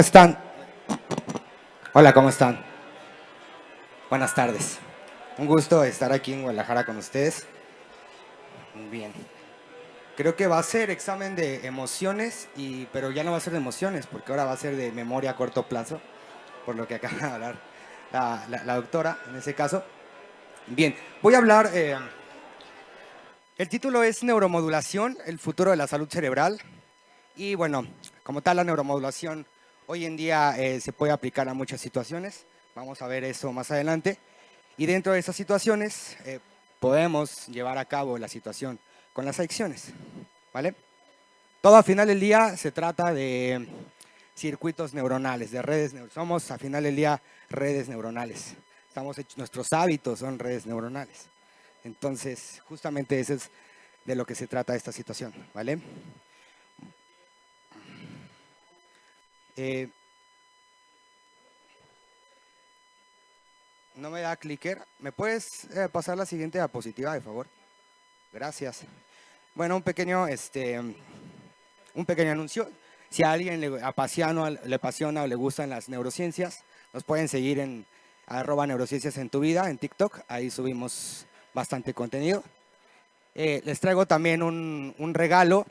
están? Hola, ¿cómo están? Buenas tardes. Un gusto estar aquí en Guadalajara con ustedes. Bien. Creo que va a ser examen de emociones, pero ya no va a ser de emociones, porque ahora va a ser de memoria a corto plazo, por lo que acaba de hablar la doctora en ese caso. Bien, voy a hablar, el título es Neuromodulación, el futuro de la salud cerebral. Y bueno, como tal la neuromodulación hoy en día se puede aplicar a muchas situaciones. Vamos a ver eso más adelante. Y dentro de esas situaciones podemos llevar a cabo la situación con las adicciones, ¿vale? Todo al final del día se trata de circuitos neuronales, de redes. Somos al final del día redes neuronales. Estamos hechos, nuestros hábitos son redes neuronales. Entonces, justamente eso es de lo que se trata esta situación, ¿vale? Eh, no me da clicker. ¿Me puedes pasar la siguiente diapositiva, de favor? Gracias. Bueno, un pequeño anuncio. Si a alguien le apasiona o le gustan las neurociencias, nos pueden seguir en @neurociencias en tu vida, en TikTok. Ahí subimos bastante contenido. Les traigo también un regalo.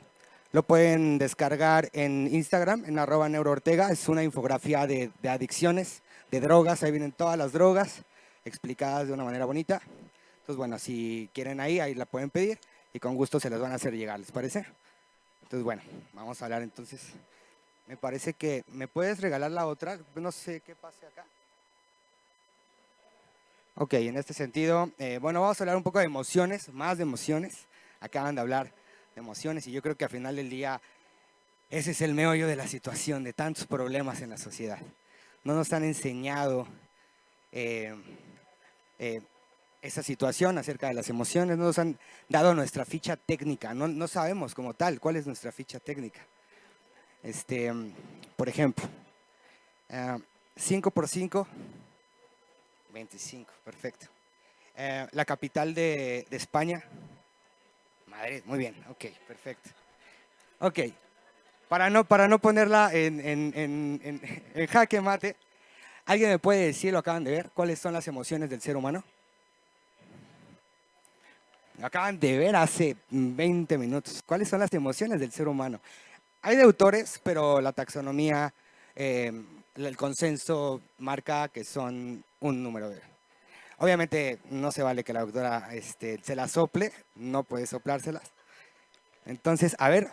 Lo pueden descargar en Instagram, en @neuroortega. Es una infografía de adicciones, de drogas. Ahí vienen todas las drogas explicadas de una manera bonita. Entonces, bueno, si quieren ahí la pueden pedir y con gusto se las van a hacer llegar, ¿les parece? Entonces, bueno, vamos a hablar entonces. Me parece que me puedes regalar la otra. No sé qué pase acá. Ok, en este sentido, bueno, vamos a hablar un poco de emociones, más de emociones. Acaban de hablar de emociones y yo creo que al final del día ese es el meollo de la situación, de tantos problemas en la sociedad. No nos han enseñado eh, eh, esa situación acerca de las emociones, no nos han dado nuestra ficha técnica, no sabemos como tal cuál es nuestra ficha técnica. Por ejemplo, 5 por 5, 25, perfecto. La capital de España, Madrid, muy bien, ok, perfecto. Ok, para no ponerla en jaque mate, ¿alguien me puede decir, lo acaban de ver, cuáles son las emociones del ser humano? Lo acaban de ver hace 20 minutos. ¿Cuáles son las emociones del ser humano? Hay de autores, pero la taxonomía, eh, el consenso marca que son un número de... Obviamente no se vale que la doctora se la sople, no puede soplárselas. Entonces, a ver.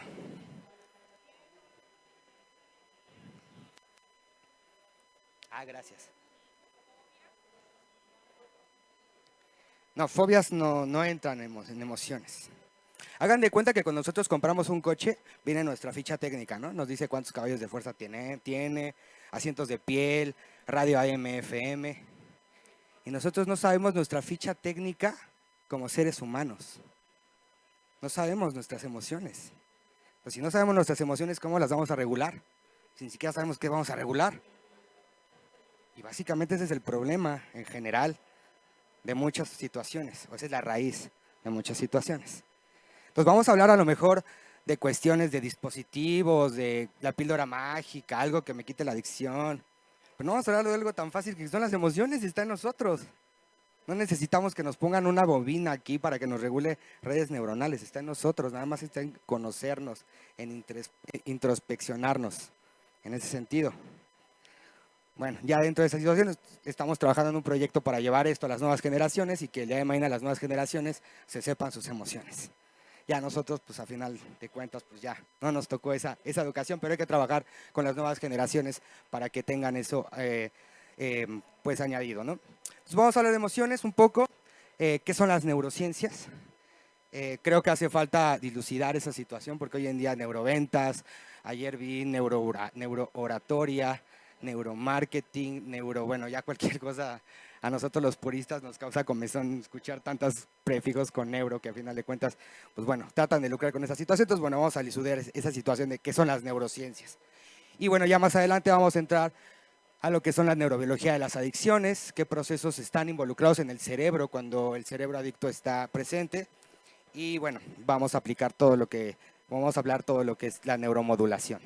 Gracias. No, fobias no entran en emociones. Hagan de cuenta que cuando nosotros compramos un coche, viene nuestra ficha técnica, ¿no? Nos dice cuántos caballos de fuerza tiene, asientos de piel, radio AM, FM. Y nosotros no sabemos nuestra ficha técnica como seres humanos. No sabemos nuestras emociones. Pues si no sabemos nuestras emociones, ¿cómo las vamos a regular? Si ni siquiera sabemos qué vamos a regular. Y básicamente ese es el problema en general de muchas situaciones, o esa es la raíz de muchas situaciones. Entonces vamos a hablar a lo mejor de cuestiones de dispositivos, de la píldora mágica, algo que me quite la adicción. Pero no vamos a hablar de algo tan fácil que son las emociones y está en nosotros. No necesitamos que nos pongan una bobina aquí para que nos regule redes neuronales, está en nosotros, nada más está en conocernos, en introspeccionarnos, en ese sentido. Bueno, ya dentro de esa situación estamos trabajando en un proyecto para llevar esto a las nuevas generaciones y que el día de mañana las nuevas generaciones se sepan sus emociones. Ya nosotros, pues a final de cuentas, pues ya no nos tocó esa educación, pero hay que trabajar con las nuevas generaciones para que tengan eso pues añadido, ¿no? Entonces vamos a hablar de emociones un poco, qué son las neurociencias. Creo que hace falta dilucidar esa situación porque hoy en día neuroventas, ayer vi neurooratoria, neuromarketing, bueno, ya cualquier cosa a nosotros los puristas nos causa comezón escuchar tantos prefijos con neuro que a final de cuentas, pues bueno, tratan de lucrar con esa situación. Entonces, bueno, vamos a dilucidar esa situación de qué son las neurociencias. Y bueno, ya más adelante vamos a entrar a lo que son la neurobiología de las adicciones, qué procesos están involucrados en el cerebro cuando el cerebro adicto está presente. Y bueno, vamos a aplicar vamos a hablar todo lo que es la neuromodulación.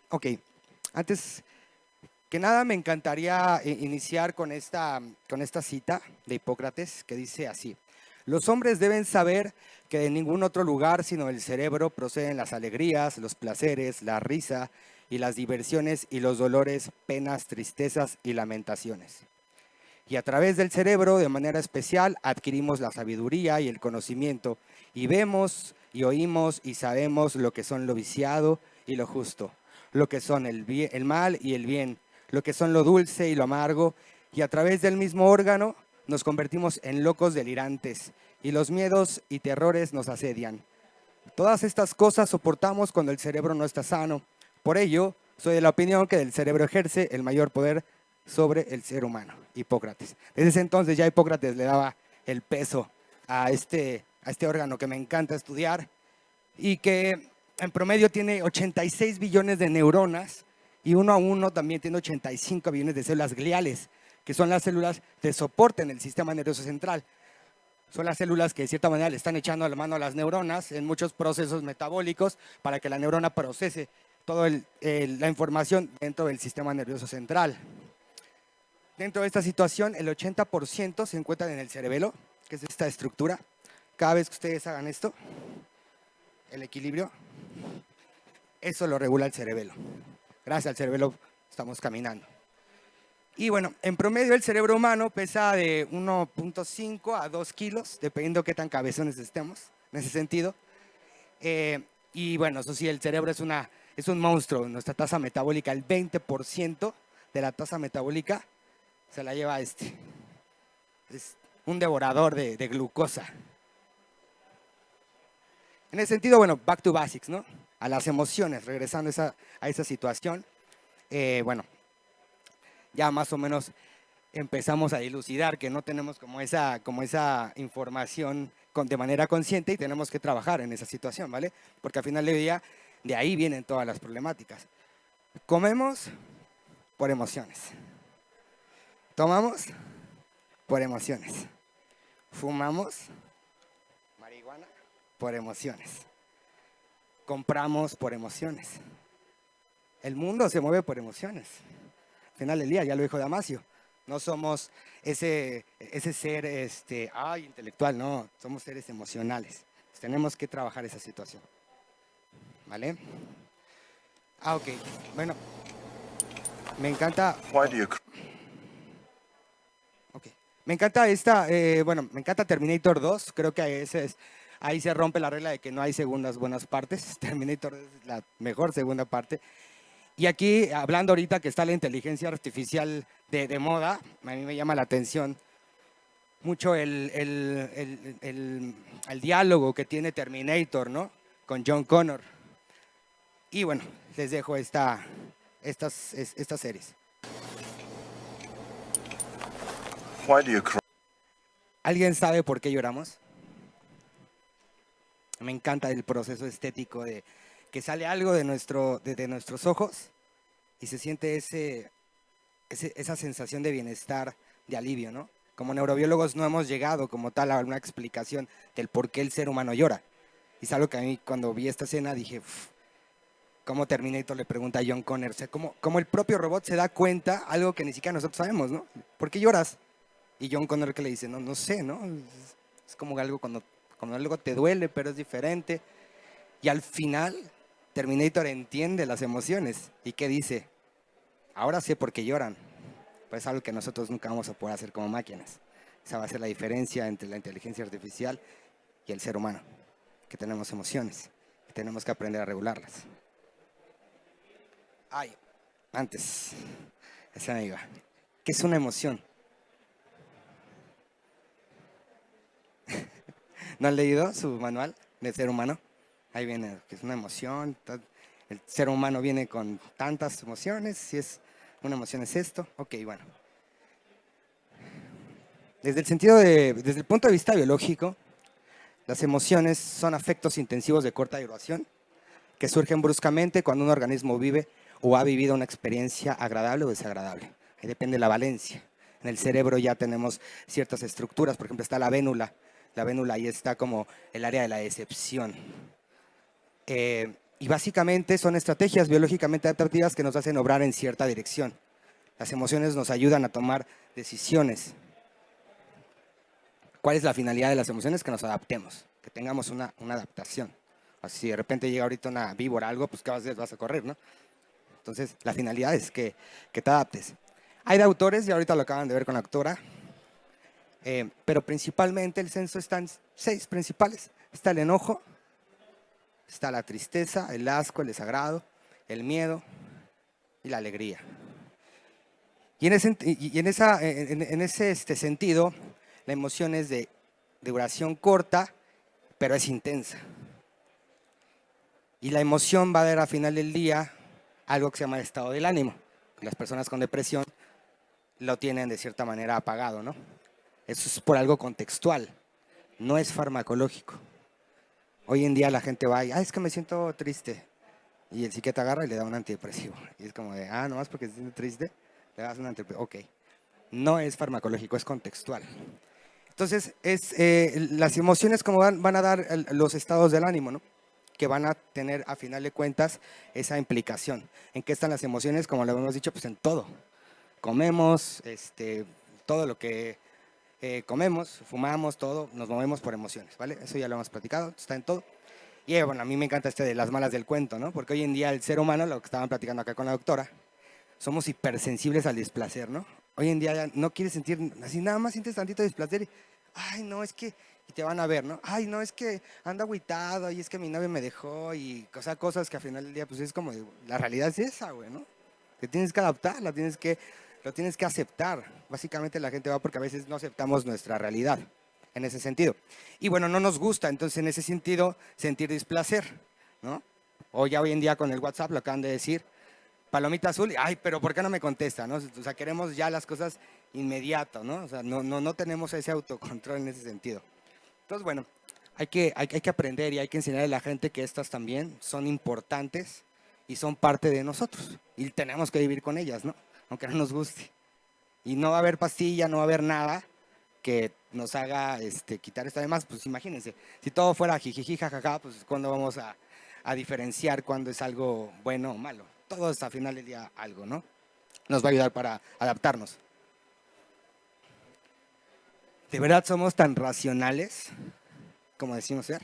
Ok, Antes que nada me encantaría iniciar con esta cita de Hipócrates que dice así: los hombres deben saber que de ningún otro lugar sino del cerebro proceden las alegrías, los placeres, la risa y las diversiones y los dolores, penas, tristezas y lamentaciones. Y a través del cerebro, de manera especial, adquirimos la sabiduría y el conocimiento, y vemos y oímos y sabemos lo que son lo viciado y lo justo, lo que son el mal y el bien, lo que son lo dulce y lo amargo, y a través del mismo órgano nos convertimos en locos delirantes, y los miedos y terrores nos asedian. Todas estas cosas soportamos cuando el cerebro no está sano. Por ello, soy de la opinión que el cerebro ejerce el mayor poder sobre el ser humano. Hipócrates. Desde ese entonces ya Hipócrates le daba el peso a este órgano que me encanta estudiar y que en promedio tiene 86 billones de neuronas y uno a uno también tiene 85 billones de células gliales, que son las células de soporte en el sistema nervioso central. Son las células que de cierta manera le están echando la mano a las neuronas en muchos procesos metabólicos para que la neurona procese toda la información dentro del sistema nervioso central. Dentro de esta situación, el 80% se encuentra en el cerebelo, que es esta estructura. Cada vez que ustedes hagan esto, el equilibrio, eso lo regula el cerebelo. Gracias al cerebelo estamos caminando. Y bueno, en promedio el cerebro humano pesa de 1.5 a 2 kilos, dependiendo qué tan cabezones estemos, en ese sentido. Y bueno, eso sí, el cerebro es un monstruo. Nuestra tasa metabólica, el 20% de la tasa metabólica se la lleva Es un devorador de glucosa. En ese sentido, bueno, back to basics, ¿no? A las emociones, regresando a esa situación. Bueno, ya más o menos empezamos a dilucidar que no tenemos como esa información de manera consciente y tenemos que trabajar en esa situación, ¿vale? Porque al final del día, de ahí vienen todas las problemáticas. Comemos por emociones. Tomamos por emociones. Fumamos marihuana por emociones. Compramos por emociones. El mundo se mueve por emociones. Al final del día, ya lo dijo Damasio, no somos ese ser intelectual, no, somos seres emocionales. Tenemos que trabajar esa situación. ¿Vale? Ok, bueno, me encanta... Me encanta me encanta Terminator 2, creo que ahí se rompe la regla de que no hay segundas buenas partes. Terminator es la mejor segunda parte. Y aquí, hablando ahorita que está la inteligencia artificial de moda, a mí me llama la atención mucho el diálogo que tiene Terminator, ¿no? Con John Connor. Y bueno, les dejo estas series. ¿Alguien sabe por qué lloramos? Me encanta el proceso estético de que sale algo de nuestros ojos y se siente esa sensación de bienestar, de alivio, ¿no? Como neurobiólogos no hemos llegado como tal a una explicación del por qué el ser humano llora. Y es algo que a mí cuando vi esta escena dije, ¿cómo Terminator le pregunta a John Connor? O sea, ¿cómo el propio robot se da cuenta algo que ni siquiera nosotros sabemos, ¿no? ¿Por qué lloras? Y John Connor que le dice, no sé, ¿no? Es como algo cuando algo te duele, pero es diferente. Y al final, Terminator entiende las emociones. ¿Y qué dice? Ahora sé por qué lloran. Pues es algo que nosotros nunca vamos a poder hacer como máquinas. Esa va a ser la diferencia entre la inteligencia artificial y el ser humano. Que tenemos emociones. Que tenemos que aprender a regularlas. Antes. Esa me iba. ¿Qué es una emoción? ¿No han leído su manual del ser humano? Ahí viene que es una emoción. El ser humano viene con tantas emociones. Si es una emoción es esto. Ok, bueno. Desde el punto de vista biológico, las emociones son afectos intensivos de corta duración que surgen bruscamente cuando un organismo vive o ha vivido una experiencia agradable o desagradable. Ahí depende de la valencia. En el cerebro ya tenemos ciertas estructuras. Por ejemplo, está la vénula. La vénula ahí está como el área de la decepción. Y básicamente son estrategias biológicamente adaptativas que nos hacen obrar en cierta dirección. Las emociones nos ayudan a tomar decisiones. ¿Cuál es la finalidad de las emociones? Que nos adaptemos, que tengamos una adaptación. Así, si de repente llega ahorita una víbora o algo, pues ¿qué vas a hacer? Vas a correr, ¿no? Entonces, la finalidad es que te adaptes. Hay de autores, y ahorita lo acaban de ver con la autora, pero principalmente el censo está en 6 principales. Está el enojo, está la tristeza, el asco, el desagrado, el miedo y la alegría. Y en ese sentido, la emoción es de duración corta, pero es intensa. Y la emoción va a dar al final del día algo que se llama estado del ánimo. Las personas con depresión lo tienen de cierta manera apagado, ¿no? Eso es por algo contextual, no es farmacológico. Hoy en día la gente va y, es que me siento triste. Y el psiquiatra agarra y le da un antidepresivo. Y es como de, nomás porque se siente triste, le das un antidepresivo. Ok, no es farmacológico, es contextual. Entonces, las emociones como van a dar los estados del ánimo, ¿no? Que van a tener a final de cuentas esa implicación. ¿En qué están las emociones? Como lo hemos dicho, pues en todo. Comemos, todo lo que comemos, fumamos, todo, nos movemos por emociones, ¿vale? Eso ya lo hemos platicado, está en todo. Y bueno, a mí me encanta de las malas del cuento, ¿no? Porque hoy en día el ser humano, lo que estaban platicando acá con la doctora, somos hipersensibles al displacer, ¿no? Hoy en día ya no quieres sentir, así nada más sientes tantito displacer y, no, es que, y te van a ver, ¿no? No, es que ando agüitado y es que mi novio me dejó y cosas que al final del día, pues es como, la realidad es esa, güey, ¿no? Te tienes que adaptar, lo tienes que aceptar. Básicamente la gente va porque a veces no aceptamos nuestra realidad, en ese sentido. Y bueno, no nos gusta, entonces en ese sentido, sentir displacer, ¿no? O ya hoy en día con el WhatsApp, lo acaban de decir, palomita azul, pero ¿por qué no me contesta? ¿No? O sea, queremos ya las cosas inmediato, ¿no? O sea, no tenemos ese autocontrol en ese sentido. Entonces, bueno, hay que aprender y hay que enseñarle a la gente que estas también son importantes y son parte de nosotros. Y tenemos que vivir con ellas, ¿no? Aunque no nos guste. Y no va a haber pastilla, no va a haber nada que nos haga quitar esto. Además, pues imagínense, si todo fuera jijiji, jajaja, pues ¿cuándo vamos a diferenciar cuándo es algo bueno o malo? Todo es al final del día algo, ¿no? Nos va a ayudar para adaptarnos. ¿De verdad somos tan racionales como decimos ser?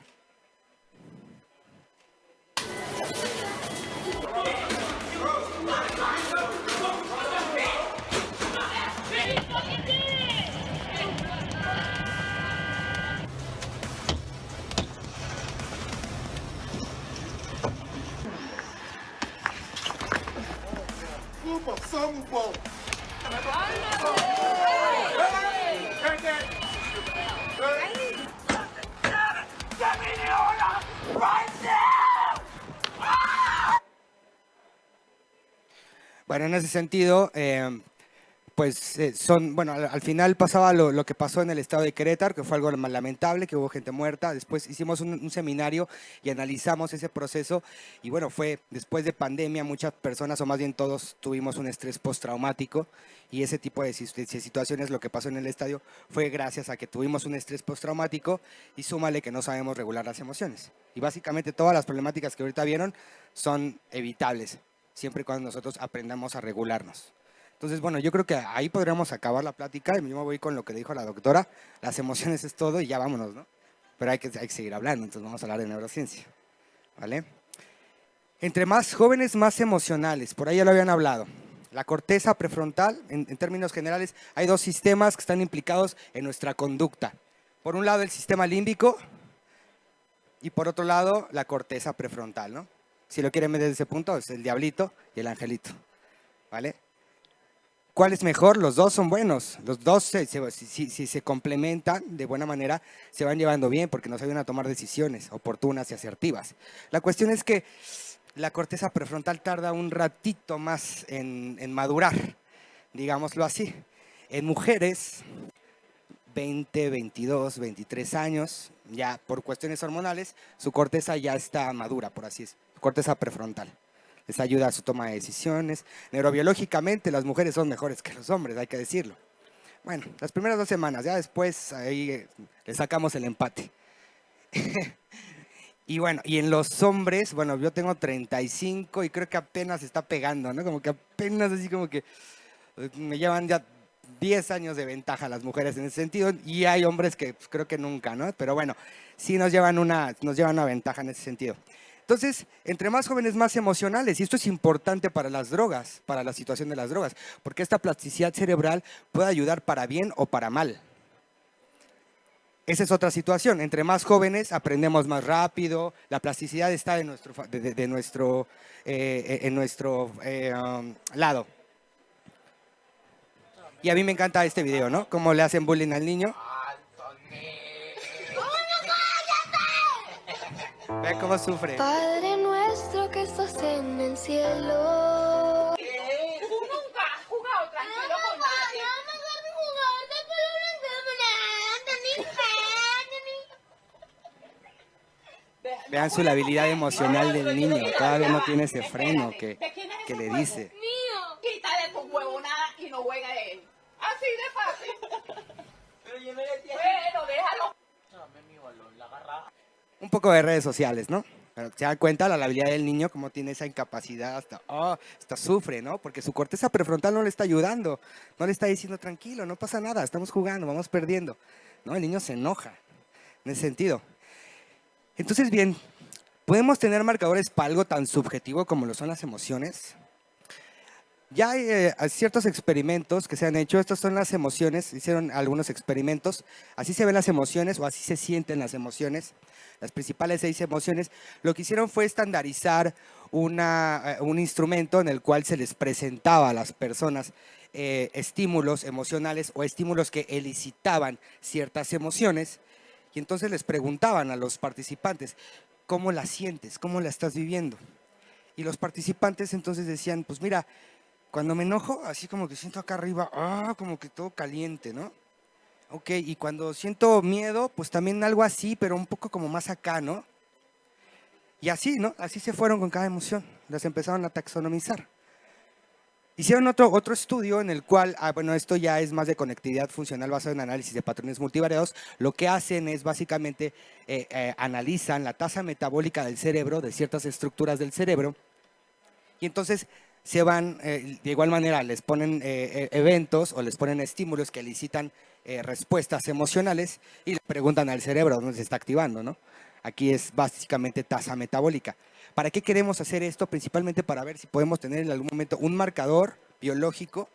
Bueno, en ese sentido, pues bueno, al final pasaba lo que pasó en el estado de Querétaro, que fue algo lamentable, que hubo gente muerta. Después hicimos un seminario y analizamos ese proceso. Y bueno, fue después de pandemia, muchas personas, o más bien todos, tuvimos un estrés postraumático. Y ese tipo de situaciones, lo que pasó en el estadio, fue gracias a que tuvimos un estrés postraumático y súmale que no sabemos regular las emociones. Y básicamente todas las problemáticas que ahorita vieron son evitables, siempre y cuando nosotros aprendamos a regularnos. Entonces, bueno, yo creo que ahí podríamos acabar la plática y yo me voy con lo que dijo la doctora. Las emociones es todo y ya vámonos, ¿no? Pero hay que seguir hablando, entonces vamos a hablar de neurociencia, ¿vale? Entre más jóvenes, más emocionales, por ahí ya lo habían hablado. La corteza prefrontal, en términos generales, hay 2 sistemas que están implicados en nuestra conducta. Por un lado, el sistema límbico y por otro lado, la corteza prefrontal, ¿no? Si lo quieren ver desde ese punto, es el diablito y el angelito, ¿vale? ¿Cuál es mejor? Los dos son buenos. Los dos, si se complementan de buena manera, se van llevando bien porque nos ayudan a tomar decisiones oportunas y asertivas. La cuestión es que la corteza prefrontal tarda un ratito más en madurar, digámoslo así. En mujeres, 20, 22, 23 años, ya por cuestiones hormonales, su corteza ya está madura, por así decirlo, corteza prefrontal. Les ayuda a su toma de decisiones. Neurobiológicamente las mujeres son mejores que los hombres, hay que decirlo. Bueno, las primeras 2 semanas, ya después ahí le sacamos el empate. Y bueno, y en los hombres, bueno, yo tengo 35 y creo que apenas está pegando, ¿no? Como que apenas así como que me llevan ya 10 años de ventaja las mujeres en ese sentido y hay hombres que pues, creo que nunca, ¿no? Pero bueno, sí nos llevan una ventaja en ese sentido. Entonces, entre más jóvenes, más emocionales. Y esto es importante para las drogas, para la situación de las drogas, porque esta plasticidad cerebral puede ayudar para bien o para mal. Esa es otra situación. Entre más jóvenes aprendemos más rápido, la plasticidad está de nuestro, en nuestro lado. Y a mí me encanta este video, ¿no? Cómo le hacen bullying al niño. Ve cómo sufre. Padre nuestro que estás en el cielo. Tú nunca has jugado tranquilo con nadie. Vean su labilidad emocional del niño. Todavía no tiene ese freno que le dice. Mío. Quítale tu huevonada y no juega él. Así de fácil. Pero yo no le entiendo. Bueno, déjalo. Dame mi balón, la agarra. Un poco de redes sociales, ¿no? Pero se da cuenta la habilidad del niño, cómo tiene esa incapacidad, hasta sufre, ¿no? Porque su corteza prefrontal no le está ayudando, no le está diciendo tranquilo, no pasa nada, estamos jugando, vamos perdiendo, ¿no? El niño se enoja en ese sentido. Entonces, bien, ¿podemos tener marcadores para algo tan subjetivo como lo son las emociones? Ya hay ciertos experimentos que se han hecho, estas son las emociones, hicieron algunos experimentos, así se ven las emociones o así se sienten las emociones, las principales 6 emociones. Lo que hicieron fue estandarizar un instrumento en el cual se les presentaba a las personas estímulos emocionales o estímulos que elicitaban ciertas emociones y entonces les preguntaban a los participantes, ¿cómo la sientes? ¿Cómo la estás viviendo? Y los participantes entonces decían, pues mira, cuando me enojo, así como que siento acá arriba, como que todo caliente, ¿no? Ok, y cuando siento miedo, pues también algo así, pero un poco como más acá, ¿no? Y así, ¿no? Así se fueron con cada emoción, las empezaron a taxonomizar. Hicieron otro estudio en el cual, bueno, esto ya es más de conectividad funcional basado en análisis de patrones multivariados. Lo que hacen es básicamente analizan la tasa metabólica del cerebro, de ciertas estructuras del cerebro, y entonces se van, de igual manera, les ponen eventos o les ponen estímulos que elicitan respuestas emocionales y le preguntan al cerebro dónde se está activando, ¿no? Aquí es básicamente tasa metabólica. ¿Para qué queremos hacer esto? Principalmente para ver si podemos tener en algún momento un marcador biológico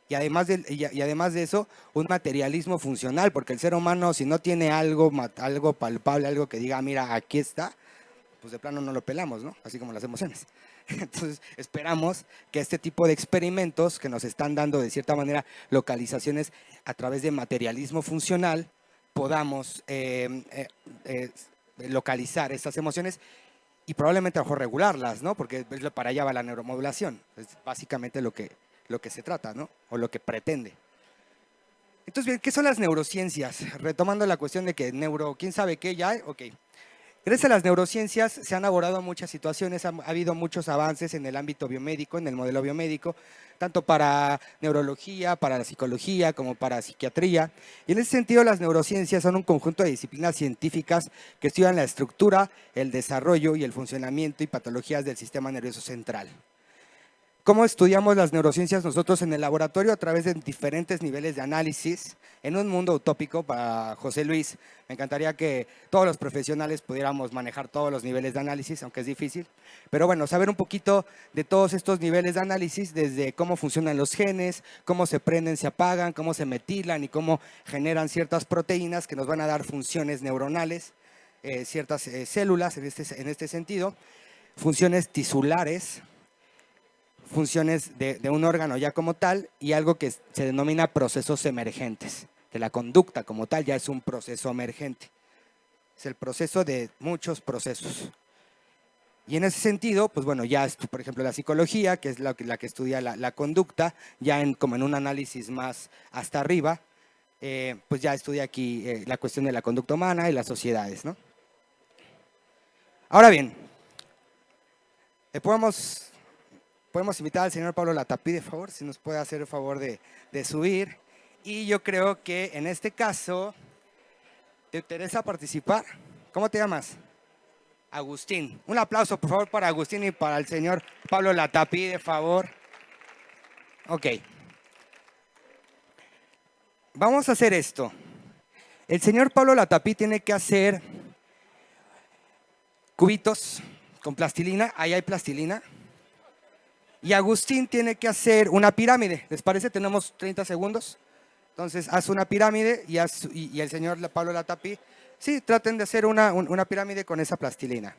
y además de eso, un materialismo funcional, porque el ser humano, si no tiene algo palpable, algo que diga, mira, aquí está, pues de plano no lo pelamos, ¿no? Así como las emociones. Entonces, esperamos que este tipo de experimentos que nos están dando de cierta manera localizaciones a través de materialismo funcional, podamos localizar estas emociones y probablemente a lo mejor regularlas, ¿no? Porque para allá va la neuromodulación. Es básicamente lo que se trata, ¿no? O lo que pretende. Entonces, bien, ¿qué son las neurociencias? Retomando la cuestión de que ¿quién sabe qué ya hay? Ok. Gracias a las neurociencias se han abordado muchas situaciones, ha habido muchos avances en el ámbito biomédico, en el modelo biomédico, tanto para neurología, para la psicología, como para psiquiatría. Y en ese sentido, las neurociencias son un conjunto de disciplinas científicas que estudian la estructura, el desarrollo y el funcionamiento y patologías del sistema nervioso central. ¿Cómo estudiamos las neurociencias nosotros en el laboratorio? A través de diferentes niveles de análisis. En un mundo utópico para José Luis, me encantaría que todos los profesionales pudiéramos manejar todos los niveles de análisis, aunque es difícil. Pero bueno, saber un poquito de todos estos niveles de análisis, desde cómo funcionan los genes, cómo se prenden, se apagan, cómo se metilan y cómo generan ciertas proteínas que nos van a dar funciones neuronales, ciertas células en este sentido, funciones tisulares, funciones de un órgano ya como tal y algo que se denomina procesos emergentes, que la conducta como tal ya es un proceso emergente. Es el proceso de muchos procesos. Y en ese sentido, pues bueno, ya por ejemplo la psicología, que es la que estudia la conducta, ya como en un análisis más hasta arriba, pues ya estudia aquí la cuestión de la conducta humana y las sociedades, ¿no? Ahora bien, podemos invitar al señor Pablo Latapí, de favor, si nos puede hacer el favor de subir. Y yo creo que en este caso, ¿te interesa participar? ¿Cómo te llamas? Agustín. Un aplauso, por favor, para Agustín y para el señor Pablo Latapí, de favor. Ok. Vamos a hacer esto. El señor Pablo Latapí tiene que hacer cubitos con plastilina. Ahí hay plastilina. Y Agustín tiene que hacer una pirámide. ¿Les parece? Tenemos 30 segundos. Entonces, haz una pirámide y el señor Pablo Latapí, sí, traten de hacer una pirámide con esa plastilina.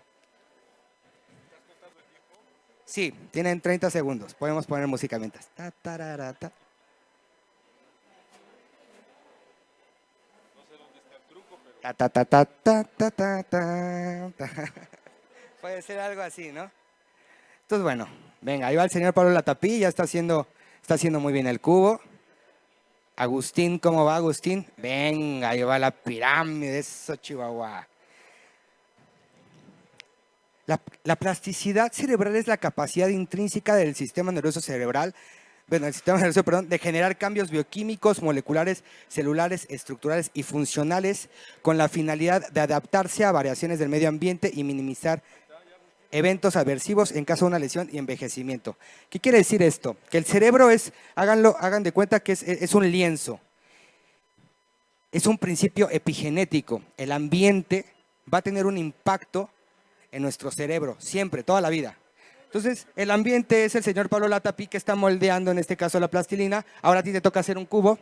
Sí, tienen 30 segundos. Podemos poner música mientras. Ta, tarara, ta. Ta, ta, ta, ta, ta, ta, ta, ta, ta. Puede ser algo así, ¿no? Entonces, bueno, venga, ahí va el señor Pablo Latapí, ya está haciendo muy bien el cubo. Agustín, ¿cómo va, Agustín? Venga, ahí va la pirámide, eso, Chihuahua. La plasticidad cerebral es la capacidad intrínseca del sistema nervioso cerebral, de generar cambios bioquímicos, moleculares, celulares, estructurales y funcionales con la finalidad de adaptarse a variaciones del medio ambiente y minimizar eventos aversivos en caso de una lesión y envejecimiento. ¿Qué quiere decir esto? Que el cerebro hagan de cuenta que es un lienzo. Es un principio epigenético. El ambiente va a tener un impacto en nuestro cerebro, siempre, toda la vida. Entonces, el ambiente es el señor Pablo Latapí que está moldeando, en este caso, la plastilina. Ahora a ti te toca hacer un cubo.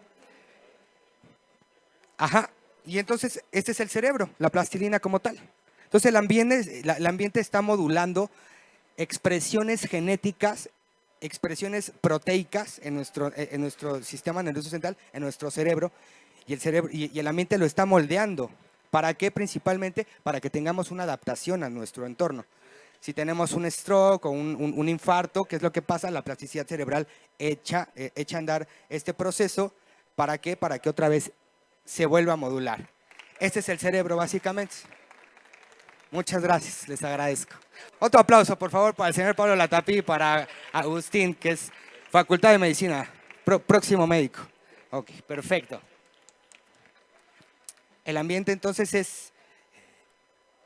Ajá. Y entonces, este es el cerebro, la plastilina como tal. Entonces, el ambiente está modulando expresiones genéticas, expresiones proteicas en nuestro sistema nervioso central, en nuestro cerebro, y el ambiente lo está moldeando. ¿Para qué? Principalmente para que tengamos una adaptación a nuestro entorno. Si tenemos un stroke o un infarto, ¿qué es lo que pasa? La plasticidad cerebral echa a andar este proceso. ¿Para qué? Para que otra vez se vuelva a modular. Este es el cerebro, básicamente. Muchas gracias, les agradezco. Otro aplauso, por favor, para el señor Pablo Latapí y para Agustín, que es Facultad de Medicina, próximo médico. Ok, perfecto. El ambiente entonces es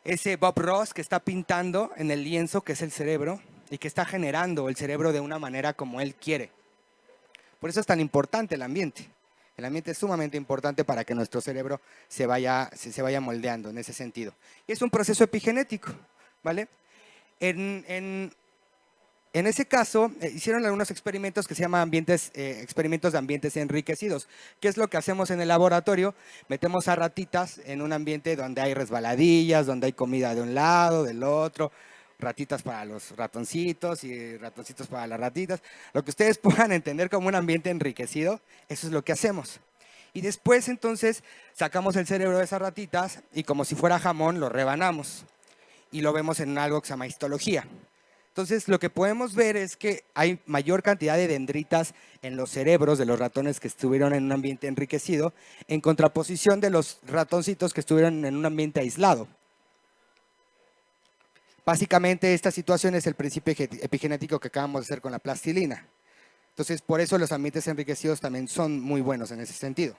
ese Bob Ross que está pintando en el lienzo, que es el cerebro, y que está generando el cerebro de una manera como él quiere. Por eso es tan importante el ambiente. El ambiente es sumamente importante para que nuestro cerebro se vaya moldeando en ese sentido. Y es un proceso epigenético, ¿vale? En ese caso, hicieron algunos experimentos que se llaman experimentos de ambientes enriquecidos. ¿Qué es lo que hacemos en el laboratorio? Metemos a ratitas en un ambiente donde hay resbaladillas, donde hay comida de un lado, del otro, ratitas para los ratoncitos y ratoncitos para las ratitas. Lo que ustedes puedan entender como un ambiente enriquecido, eso es lo que hacemos. Y después, entonces, sacamos el cerebro de esas ratitas y como si fuera jamón, lo rebanamos. Y lo vemos en algo que se llama histología. Entonces, lo que podemos ver es que hay mayor cantidad de dendritas en los cerebros de los ratones que estuvieron en un ambiente enriquecido, en contraposición de los ratoncitos que estuvieron en un ambiente aislado. Básicamente, esta situación es el principio epigenético que acabamos de hacer con la plastilina. Entonces, por eso los ambientes enriquecidos también son muy buenos en ese sentido.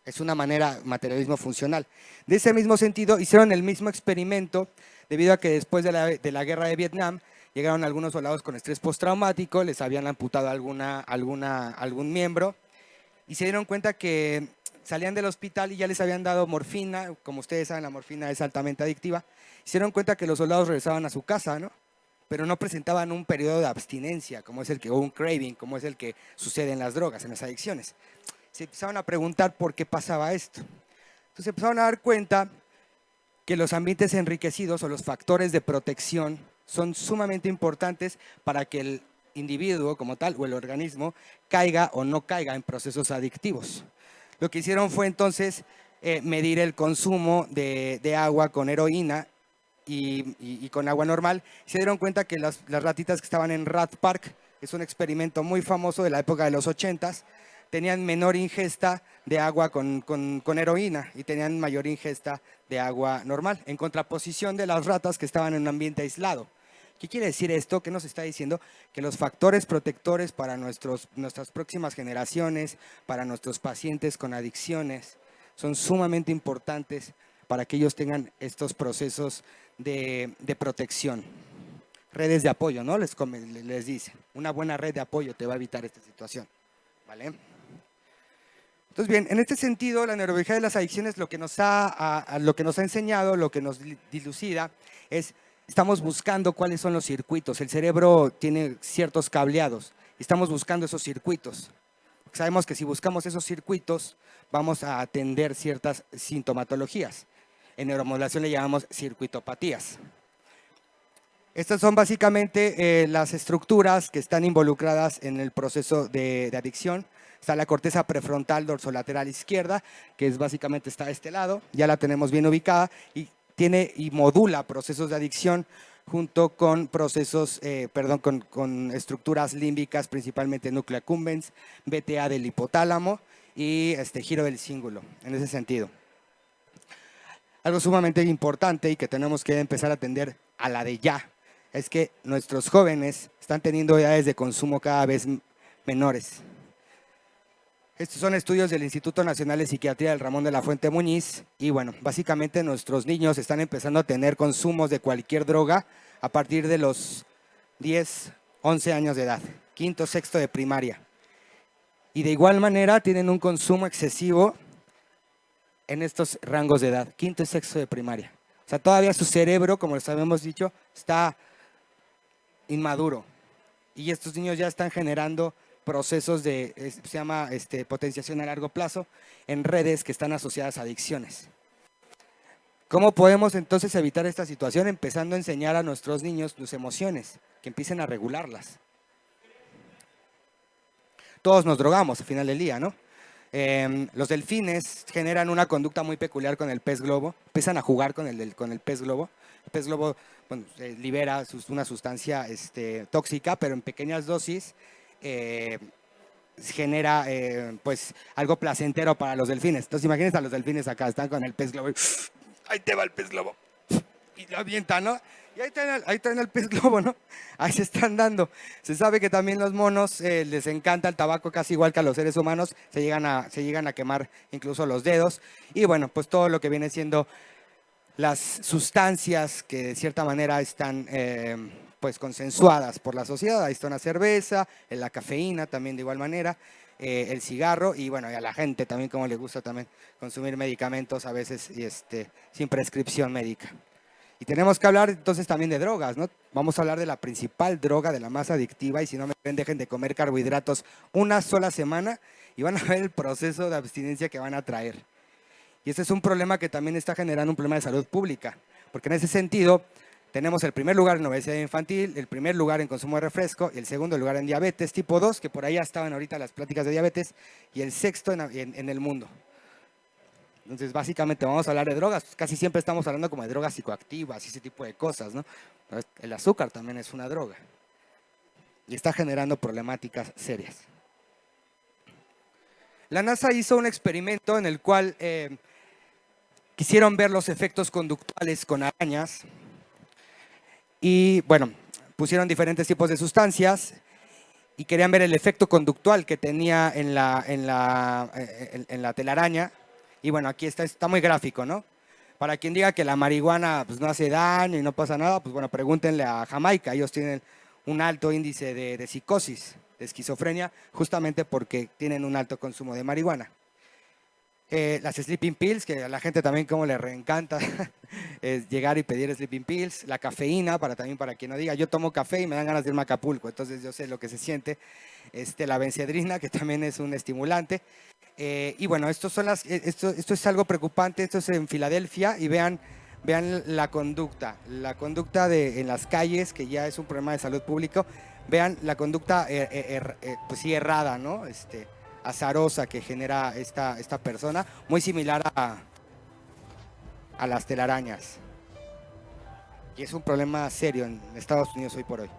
Es una manera, materialismo funcional. De ese mismo sentido, hicieron el mismo experimento debido a que después de la guerra de Vietnam llegaron algunos soldados con estrés postraumático, les habían amputado algún miembro y se dieron cuenta que salían del hospital y ya les habían dado morfina. Como ustedes saben, la morfina es altamente adictiva. Se dieron cuenta que los soldados regresaban a su casa, ¿no? Pero no presentaban un periodo de abstinencia, o un craving, como es el que sucede en las drogas, en las adicciones. Se empezaron a preguntar por qué pasaba esto. Entonces empezaron a dar cuenta que los ambientes enriquecidos o los factores de protección son sumamente importantes para que el individuo como tal o el organismo caiga o no caiga en procesos adictivos. Lo que hicieron fue entonces medir el consumo de agua con heroína y con agua normal. Se dieron cuenta que las ratitas que estaban en Rat Park, es un experimento muy famoso de la época de los 80s, tenían menor ingesta de agua con heroína y tenían mayor ingesta de agua normal, en contraposición de las ratas que estaban en un ambiente aislado. ¿Qué quiere decir esto? ¿Qué nos está diciendo? Que los factores protectores para nuestras próximas generaciones, para nuestros pacientes con adicciones, son sumamente importantes para que ellos tengan estos procesos de protección. Redes de apoyo, ¿no? Les dice, una buena red de apoyo te va a evitar esta situación, ¿vale? Entonces, bien, en este sentido, la neurobiología de las adicciones lo que nos ha enseñado, lo que nos dilucida es, estamos buscando cuáles son los circuitos. El cerebro tiene ciertos cableados y estamos buscando esos circuitos. Sabemos que si buscamos esos circuitos, vamos a atender ciertas sintomatologías. En neuromodulación le llamamos circuitopatías. Estas son básicamente las estructuras que están involucradas en el proceso de adicción. Está la corteza prefrontal dorsolateral izquierda, que es básicamente está a este lado, ya la tenemos bien ubicada y modula procesos de adicción junto con procesos, con estructuras límbicas, principalmente núcleo accumbens, BTA del hipotálamo y giro del cíngulo, en ese sentido. Algo sumamente importante y que tenemos que empezar a atender a la de ya, es que nuestros jóvenes están teniendo edades de consumo cada vez menores. Estos son estudios del Instituto Nacional de Psiquiatría del Ramón de la Fuente Muñiz y bueno, básicamente nuestros niños están empezando a tener consumos de cualquier droga a partir de los 10, 11 años de edad, quinto, sexto de primaria. Y de igual manera tienen un consumo excesivo en estos rangos de edad, quinto y sexto de primaria. O sea, todavía su cerebro, como les habíamos dicho, está inmaduro y estos niños ya están generando procesos se llama potenciación a largo plazo en redes que están asociadas a adicciones. ¿Cómo podemos entonces evitar esta situación? Empezando a enseñar a nuestros niños sus emociones, que empiecen a regularlas. Todos nos drogamos al final del día, ¿no? Los delfines generan una conducta muy peculiar con el pez globo, empiezan a jugar con el pez globo. El pez globo bueno, libera una sustancia tóxica, pero en pequeñas dosis genera pues algo placentero para los delfines. Entonces imagínense a los delfines acá, están con el pez globo y ahí te va el pez globo y lo avientan, ¿no? Y ahí traen el pez globo, ¿no? Ahí se están dando. Se sabe que también los monos les encanta el tabaco casi igual que a los seres humanos, se llegan a quemar incluso los dedos y bueno, pues todo lo que viene siendo las sustancias que de cierta manera están pues consensuadas por la sociedad. Ahí está una cerveza, la cafeína también de igual manera, el cigarro y bueno, y a la gente también como le gusta también consumir medicamentos a veces sin prescripción médica. Y tenemos que hablar entonces también de drogas, ¿no? Vamos a hablar de la principal droga, de la más adictiva y si no me ven, dejen de comer carbohidratos una sola semana y van a ver el proceso de abstinencia que van a traer. Y este es un problema que también está generando un problema de salud pública, porque en ese sentido tenemos el primer lugar en obesidad infantil, el primer lugar en consumo de refresco, y el segundo lugar en diabetes tipo 2, que por ahí ya estaban ahorita las pláticas de diabetes, y el sexto en el mundo. Entonces, básicamente vamos a hablar de drogas. Casi siempre estamos hablando como de drogas psicoactivas y ese tipo de cosas, ¿no? El azúcar también es una droga y está generando problemáticas serias. La NASA hizo un experimento en el cual quisieron ver los efectos conductuales con arañas y, bueno, pusieron diferentes tipos de sustancias y querían ver el efecto conductual que tenía en la telaraña. Y bueno, aquí está muy gráfico, ¿no? Para quien diga que la marihuana pues, no hace daño y no pasa nada, pues bueno, pregúntenle a Jamaica. Ellos tienen un alto índice de psicosis, de esquizofrenia, justamente porque tienen un alto consumo de marihuana. Las sleeping pills, que a la gente también como le reencanta es llegar y pedir sleeping pills. La cafeína, también para quien no diga, yo tomo café y me dan ganas de irme a Acapulco, entonces yo sé lo que se siente. La bencedrina, que también es un estimulante. Y bueno, esto es algo preocupante, esto es en Filadelfia y vean la conducta en las calles, que ya es un problema de salud público. Vean la conducta pues sí errada, ¿no? Azarosa que genera esta persona, muy similar a las telarañas. Y es un problema serio en Estados Unidos hoy por hoy.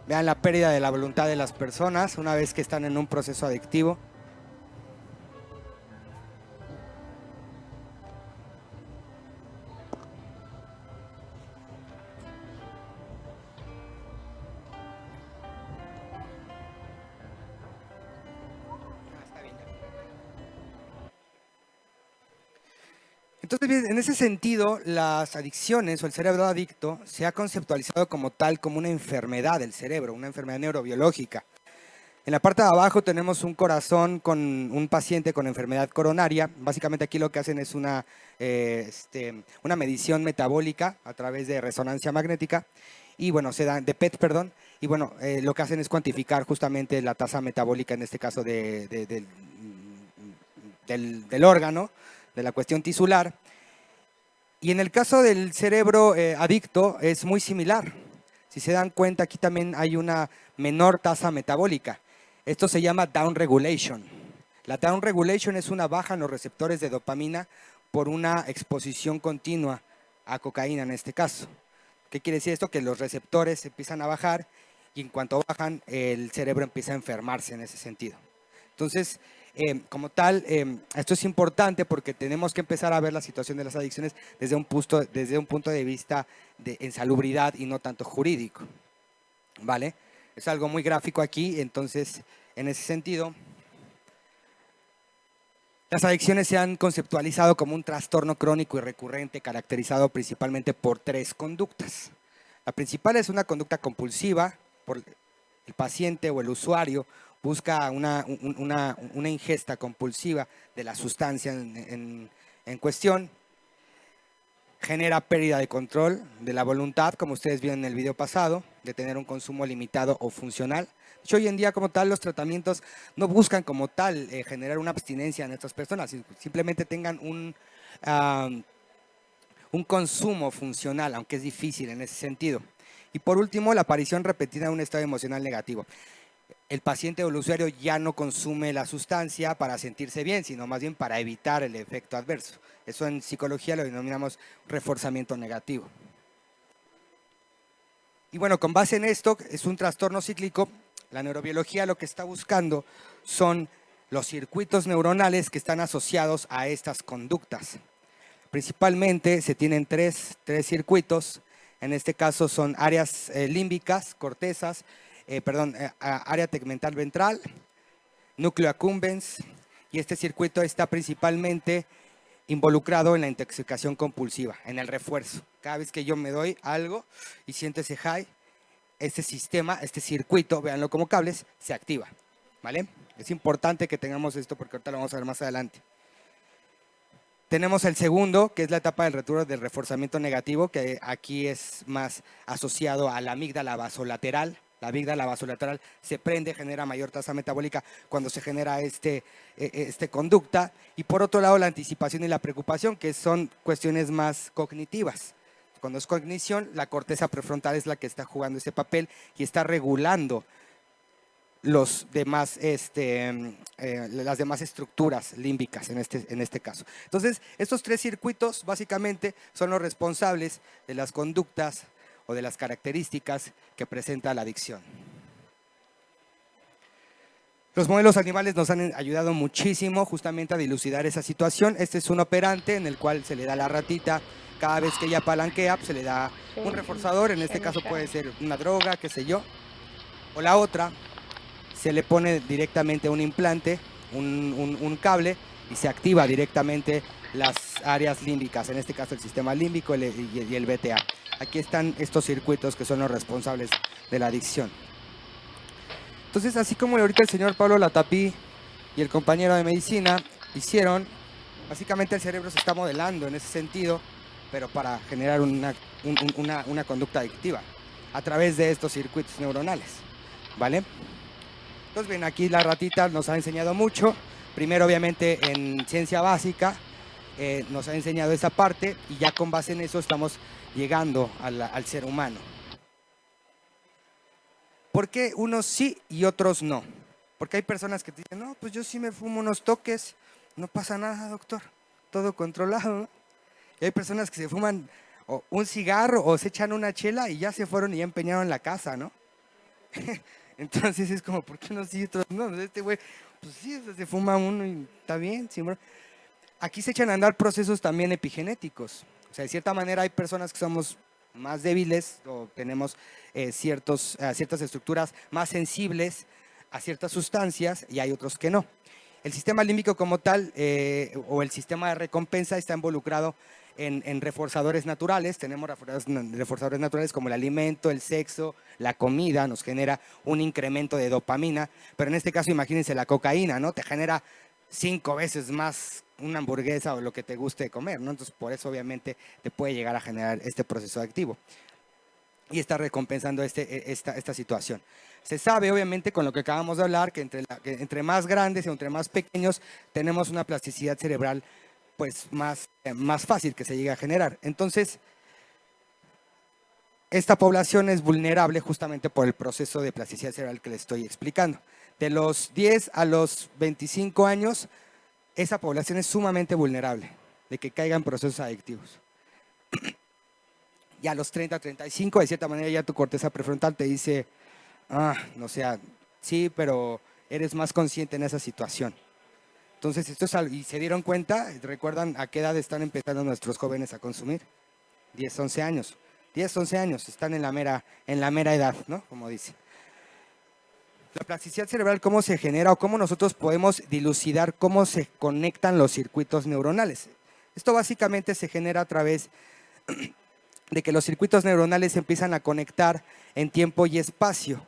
Vean la pérdida de la voluntad de las personas una vez que están en un proceso adictivo. Entonces, bien, en ese sentido, las adicciones o el cerebro adicto se ha conceptualizado como tal, como una enfermedad del cerebro, una enfermedad neurobiológica. En la parte de abajo tenemos un corazón con un paciente con enfermedad coronaria. Básicamente aquí lo que hacen es una medición metabólica a través de resonancia magnética y bueno, se dan de PET, perdón, y bueno, lo que hacen es cuantificar justamente la tasa metabólica, en este caso del órgano, de la cuestión tisular. Y en el caso del cerebro adicto es muy similar. Si se dan cuenta, aquí también hay una menor tasa metabólica. Esto se llama down regulation. La down regulation es una baja en los receptores de dopamina por una exposición continua a cocaína en este caso. ¿Qué quiere decir esto? Que los receptores empiezan a bajar y en cuanto bajan, el cerebro empieza a enfermarse en ese sentido. Entonces, como tal, esto es importante porque tenemos que empezar a ver la situación de las adicciones desde un punto de vista de insalubridad y no tanto jurídico. ¿Vale? Es algo muy gráfico aquí, entonces, en ese sentido, las adicciones se han conceptualizado como un trastorno crónico y recurrente caracterizado principalmente por 3 conductas. La principal es una conducta compulsiva, por el paciente o el usuario busca una ingesta compulsiva de la sustancia en cuestión, genera pérdida de control de la voluntad, como ustedes vieron en el video pasado, de tener un consumo limitado o funcional. De hecho, hoy en día, como tal, los tratamientos no buscan como tal generar una abstinencia en estas personas, simplemente tengan un consumo funcional, aunque es difícil en ese sentido. Y por último, la aparición repetida de un estado emocional negativo. El paciente o el usuario ya no consume la sustancia para sentirse bien, sino más bien para evitar el efecto adverso. Eso en psicología lo denominamos reforzamiento negativo. Y bueno, con base en esto, es un trastorno cíclico. La neurobiología lo que está buscando son los circuitos neuronales que están asociados a estas conductas. Principalmente se tienen tres circuitos. En este caso son áreas límbicas, cortezas, área tegmental ventral, núcleo accumbens, y este circuito está principalmente involucrado en la intoxicación compulsiva, en el refuerzo. Cada vez que yo me doy algo y siento ese high, este sistema, este circuito, véanlo como cables, se activa, ¿vale? Es importante que tengamos esto porque ahorita lo vamos a ver más adelante. Tenemos el segundo, que es la etapa del retorno del reforzamiento negativo, que aquí es más asociado a la amígdala basolateral. La amígdala basolateral se prende, genera mayor tasa metabólica cuando se genera este conducta. Y por otro lado, la anticipación y la preocupación, que son cuestiones más cognitivas. Cuando es cognición, la corteza prefrontal es la que está jugando ese papel y está regulando los demás, las demás estructuras límbicas en este caso. Entonces, estos 3 circuitos básicamente son los responsables de las conductas o de las características que presenta la adicción. Los modelos animales nos han ayudado muchísimo justamente a dilucidar esa situación. Este es un operante en el cual se le da a la ratita, cada vez que ella palanquea, se le da un reforzador, en este caso puede ser una droga, qué sé yo, o la otra, se le pone directamente un implante, un cable, y se activa directamente las áreas límbicas, en este caso el sistema límbico y el BTA. Aquí están estos circuitos que son los responsables de la adicción. Entonces, así como ahorita el señor Pablo Latapí y el compañero de medicina hicieron, básicamente el cerebro se está modelando en ese sentido, pero para generar una conducta adictiva a través de estos circuitos neuronales, ¿vale? Entonces, bien, aquí la ratita nos ha enseñado mucho. Primero, obviamente, en ciencia básica nos ha enseñado esa parte y ya con base en eso estamos llegando al ser humano. ¿Por qué unos sí y otros no? Porque hay personas que te dicen, no, pues yo sí me fumo unos toques, no pasa nada, doctor, todo controlado, ¿no? Y hay personas que se fuman un cigarro o se echan una chela y ya se fueron y ya empeñaron la casa, ¿no? Entonces es como, ¿por qué unos sí y otros no? Este güey, pues sí, se fuma uno y está bien, sí, bro. Aquí se echan a andar procesos también epigenéticos. O sea, de cierta manera hay personas que somos más débiles o tenemos ciertas estructuras más sensibles a ciertas sustancias y hay otros que no. El sistema límbico como tal, o el sistema de recompensa, está involucrado en reforzadores naturales. Tenemos reforzadores naturales como el alimento, el sexo, la comida, nos genera un incremento de dopamina, pero en este caso imagínense la cocaína, ¿no? Te genera 5 veces más una hamburguesa o lo que te guste comer, ¿no? Entonces por eso obviamente te puede llegar a generar este proceso adictivo y está recompensando esta situación. Se sabe, obviamente, con lo que acabamos de hablar, que entre más grandes y entre más pequeños tenemos una plasticidad cerebral pues más fácil que se llegue a generar. Entonces, esta población es vulnerable justamente por el proceso de plasticidad cerebral que les estoy explicando. De los 10 a los 25 años, esa población es sumamente vulnerable de que caigan procesos adictivos. Y a los 30, 35, de cierta manera ya tu corteza prefrontal te dice, no sea, sí, pero eres más consciente en esa situación. Entonces, esto es algo, y se dieron cuenta, ¿recuerdan a qué edad están empezando nuestros jóvenes a consumir? 10, 11 años. 10, 11 años, están en la mera edad, ¿no? Como dice. La plasticidad cerebral, ¿cómo se genera o cómo nosotros podemos dilucidar cómo se conectan los circuitos neuronales? Esto básicamente se genera a través de que los circuitos neuronales se empiezan a conectar en tiempo y espacio.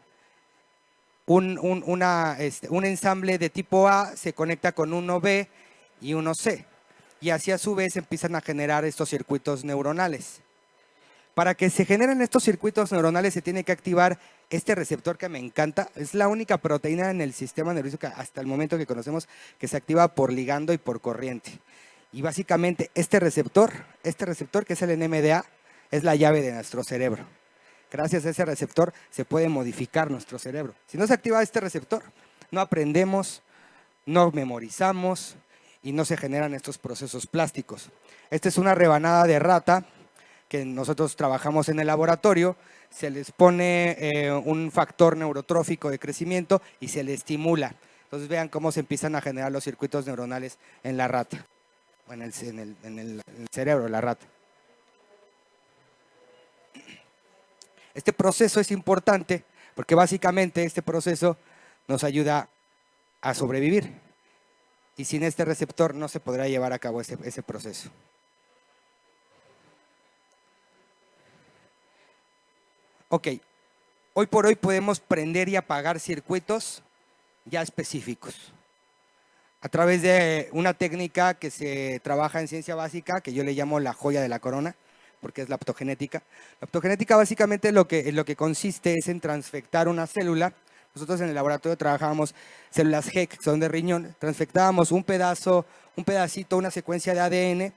Un ensamble de tipo A se conecta con uno B y uno C, y así a su vez empiezan a generar estos circuitos neuronales. Para que se generen estos circuitos neuronales se tiene que activar este receptor que me encanta. Es la única proteína en el sistema nervioso que hasta el momento que conocemos que se activa por ligando y por corriente. Y básicamente este receptor que es el NMDA, es la llave de nuestro cerebro. Gracias a ese receptor se puede modificar nuestro cerebro. Si no se activa este receptor, no aprendemos, no memorizamos y no se generan estos procesos plásticos. Esta es una rebanada de rata que nosotros trabajamos en el laboratorio. Se les pone un factor neurotrófico de crecimiento y se le estimula. Entonces vean cómo se empiezan a generar los circuitos neuronales en la rata, o en el cerebro de la rata. Este proceso es importante porque básicamente este proceso nos ayuda a sobrevivir y sin este receptor no se podrá llevar a cabo ese proceso. Ok, hoy por hoy podemos prender y apagar circuitos ya específicos a través de una técnica que se trabaja en ciencia básica, que yo le llamo la joya de la corona, porque es la optogenética. La optogenética básicamente lo que consiste es en transfectar una célula. Nosotros en el laboratorio trabajábamos células GEC, que son de riñón. Transfectábamos un pedacito, una secuencia de ADN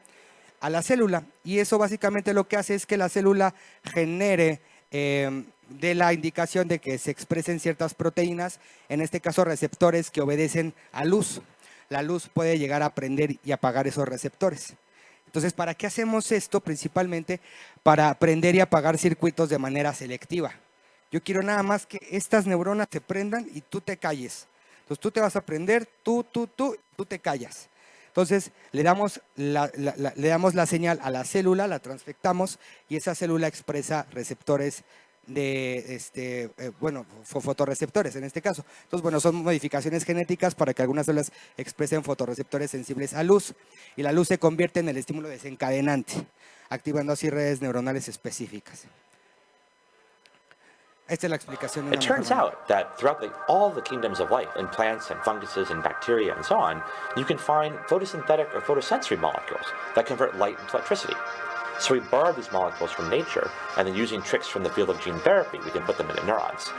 a la célula. Y eso básicamente lo que hace es que la célula genere de la indicación de que se expresen ciertas proteínas, en este caso receptores que obedecen a luz. La luz puede llegar a prender y apagar esos receptores. Entonces, ¿para qué hacemos esto? Principalmente para prender y apagar circuitos de manera selectiva. Yo quiero nada más que estas neuronas se prendan y tú te calles. Entonces, tú te vas a prender, tú te callas. Entonces, le damos la señal a la célula, la transfectamos y esa célula expresa receptores fotorreceptores en este caso. Entonces, bueno, son modificaciones genéticas para que algunas células expresen fotorreceptores sensibles a luz y la luz se convierte en el estímulo desencadenante, activando así redes neuronales específicas. Esta es la explicación. It turns out that throughout all the kingdoms of life, in plants and funguses and bacteria and so on, you can find photosynthetic or photosensory molecules that convert light into electricity. So we borrow these molecules from nature, and then using tricks from the field of gene therapy, we can put them into neurons.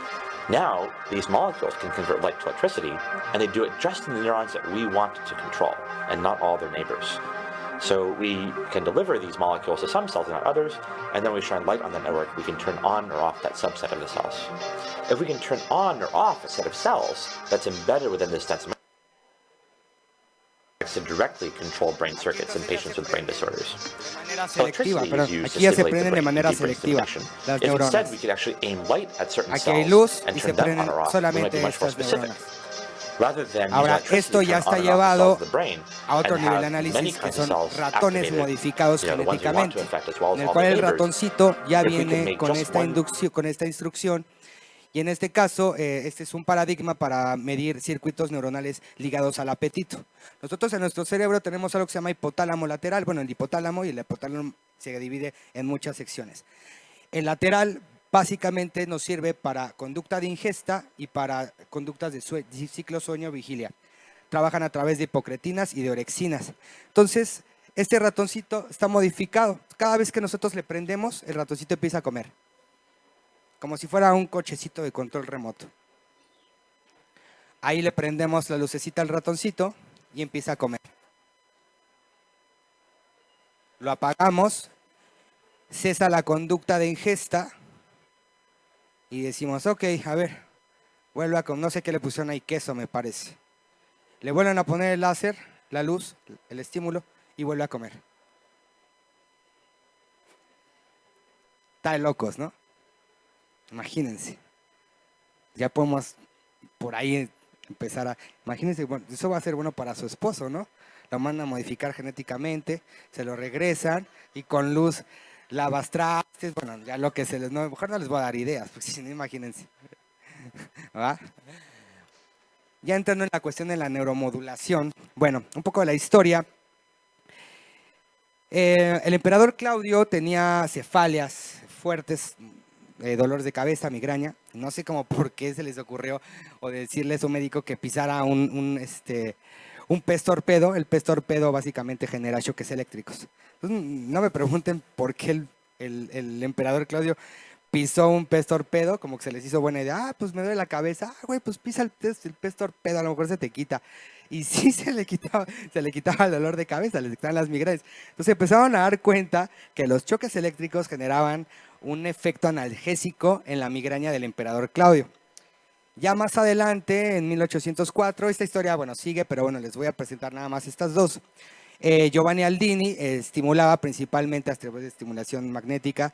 Now, these molecules can convert light to electricity, and they do it just in the neurons that we want to control, and not all their neighbors. So we can deliver these molecules to some cells and not others, and then we shine light on the network, we can turn on or off that subset of the cells. If we can turn on or off a set of cells that's embedded within this dense to directly control brain circuits in patients with brain disorders. Electricity is used to stimulate the brain, deep brain stimulation. If instead we could actually aim light at certain cells and turn them on or off, we might be much more specific. Ahora, esto ya está llevado a otro nivel de análisis, que son ratones modificados genéticamente, en el cual el ratoncito ya viene con esta instrucción Y en este caso, este es un paradigma para medir circuitos neuronales ligados al apetito. Nosotros en nuestro cerebro tenemos algo que se llama hipotálamo lateral. Bueno, el hipotálamo y el hipotálamo se divide en muchas secciones. El lateral básicamente nos sirve para conducta de ingesta y para conductas de ciclo sueño-vigilia. Trabajan a través de hipocretinas y de orexinas. Entonces, este ratoncito está modificado. Cada vez que nosotros le prendemos, el ratoncito empieza a comer. Como si fuera un cochecito de control remoto. Ahí le prendemos la lucecita al ratoncito y empieza a comer. Lo apagamos, cesa la conducta de ingesta y decimos, ok, a ver, vuelve a comer. No sé qué le pusieron ahí, queso me parece. Le vuelven a poner el láser, la luz, el estímulo y vuelve a comer. Está de locos, ¿no? Imagínense. Ya podemos por ahí empezar a... Imagínense, bueno, eso va a ser bueno para su esposo, ¿no? Lo mandan a modificar genéticamente, se lo regresan y con luz lavas trastes, bueno, ya lo que se les... No, mejor no les voy a dar ideas, porque si no, imagínense. ¿Va? Ya entrando en la cuestión de la neuromodulación, bueno, un poco de la historia. El emperador Claudio tenía cefaleas fuertes, dolores de cabeza, migraña. No sé cómo por qué se les ocurrió o decirle a su médico que pisara un pez torpedo. El pez torpedo básicamente genera choques eléctricos. Entonces, no me pregunten por qué el emperador Claudio pisó un pez torpedo, como que se les hizo buena idea. Pues me duele la cabeza. Güey, pues pisa el pez torpedo, a lo mejor se te quita. Y sí se le quitaba el dolor de cabeza, le quitaban las migrañas. Entonces empezaron a dar cuenta que los choques eléctricos generaban un efecto analgésico en la migraña del emperador Claudio. Ya más adelante, en 1804, esta historia, bueno, sigue, pero bueno, les voy a presentar nada más estas dos. Giovanni Aldini estimulaba principalmente a través de estimulación magnética,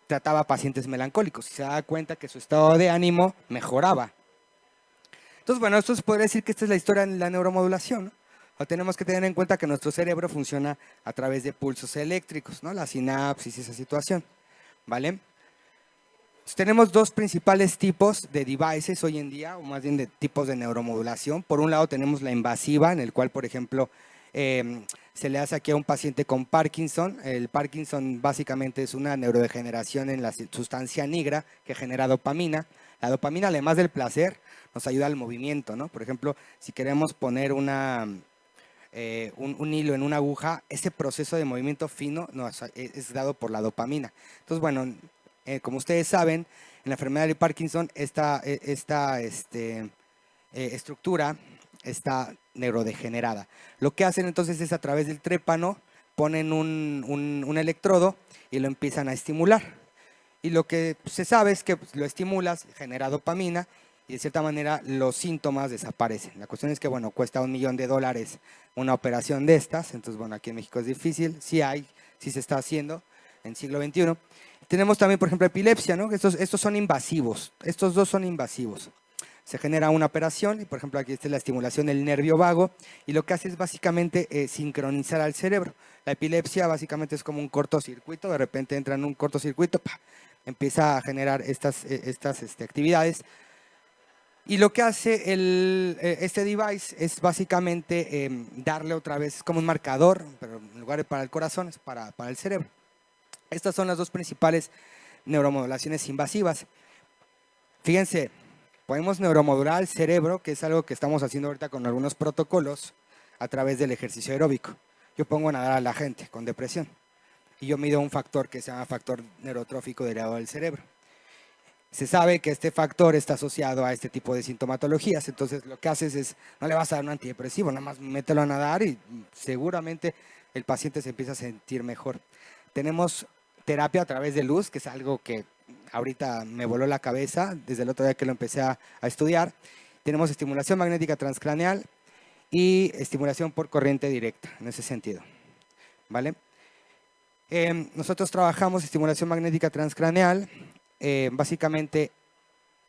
trataba a pacientes melancólicos y se daba cuenta que su estado de ánimo mejoraba. Entonces, bueno, esto se podría decir que esta es la historia de la neuromodulación, ¿no? O tenemos que tener en cuenta que nuestro cerebro funciona a través de pulsos eléctricos, ¿no? La sinapsis y esa situación, ¿vale? Entonces, tenemos dos principales tipos de devices hoy en día, o más bien de tipos de neuromodulación. Por un lado tenemos la invasiva, en el cual, por ejemplo, se le hace aquí a un paciente con Parkinson. El Parkinson básicamente es una neurodegeneración en la sustancia negra que genera dopamina. La dopamina, además del placer, nos ayuda al movimiento, ¿no? Por ejemplo, si queremos poner un hilo en una aguja, ese proceso de movimiento fino es dado por la dopamina. Entonces, bueno, como ustedes saben, en la enfermedad de Parkinson, esta estructura está neurodegenerada. Lo que hacen entonces es a través del trépano, ponen un electrodo y lo empiezan a estimular. Y lo que se sabe es que lo estimulas, genera dopamina y de cierta manera los síntomas desaparecen. La cuestión es que, bueno, cuesta $1 millón una operación de estas. Entonces, bueno, aquí en México es difícil. Sí se está haciendo en siglo XXI. Tenemos también, por ejemplo, epilepsia, ¿no? Estos son invasivos. Estos dos son invasivos. Se genera una operación y, por ejemplo, aquí está la estimulación del nervio vago y lo que hace es básicamente sincronizar al cerebro. La epilepsia básicamente es como un cortocircuito. De repente entra en un cortocircuito, empieza a generar estas actividades. Y lo que hace este device es básicamente darle otra vez como un marcador, pero en lugar de para el corazón es para el cerebro. Estas son las dos principales neuromodulaciones invasivas. Fíjense, podemos neuromodular al cerebro, que es algo que estamos haciendo ahorita con algunos protocolos a través del ejercicio aeróbico. Yo pongo a nadar a la gente con depresión y yo mido un factor que se llama factor neurotrófico derivado del cerebro. Se sabe que este factor está asociado a este tipo de sintomatologías, entonces lo que haces es, no le vas a dar un antidepresivo, nada más mételo a nadar y seguramente el paciente se empieza a sentir mejor. Tenemos terapia a través de luz, que es algo que ahorita me voló la cabeza desde el otro día que lo empecé a estudiar. Tenemos estimulación magnética transcraneal y estimulación por corriente directa, en ese sentido, ¿vale? Nosotros trabajamos estimulación magnética transcraneal. Básicamente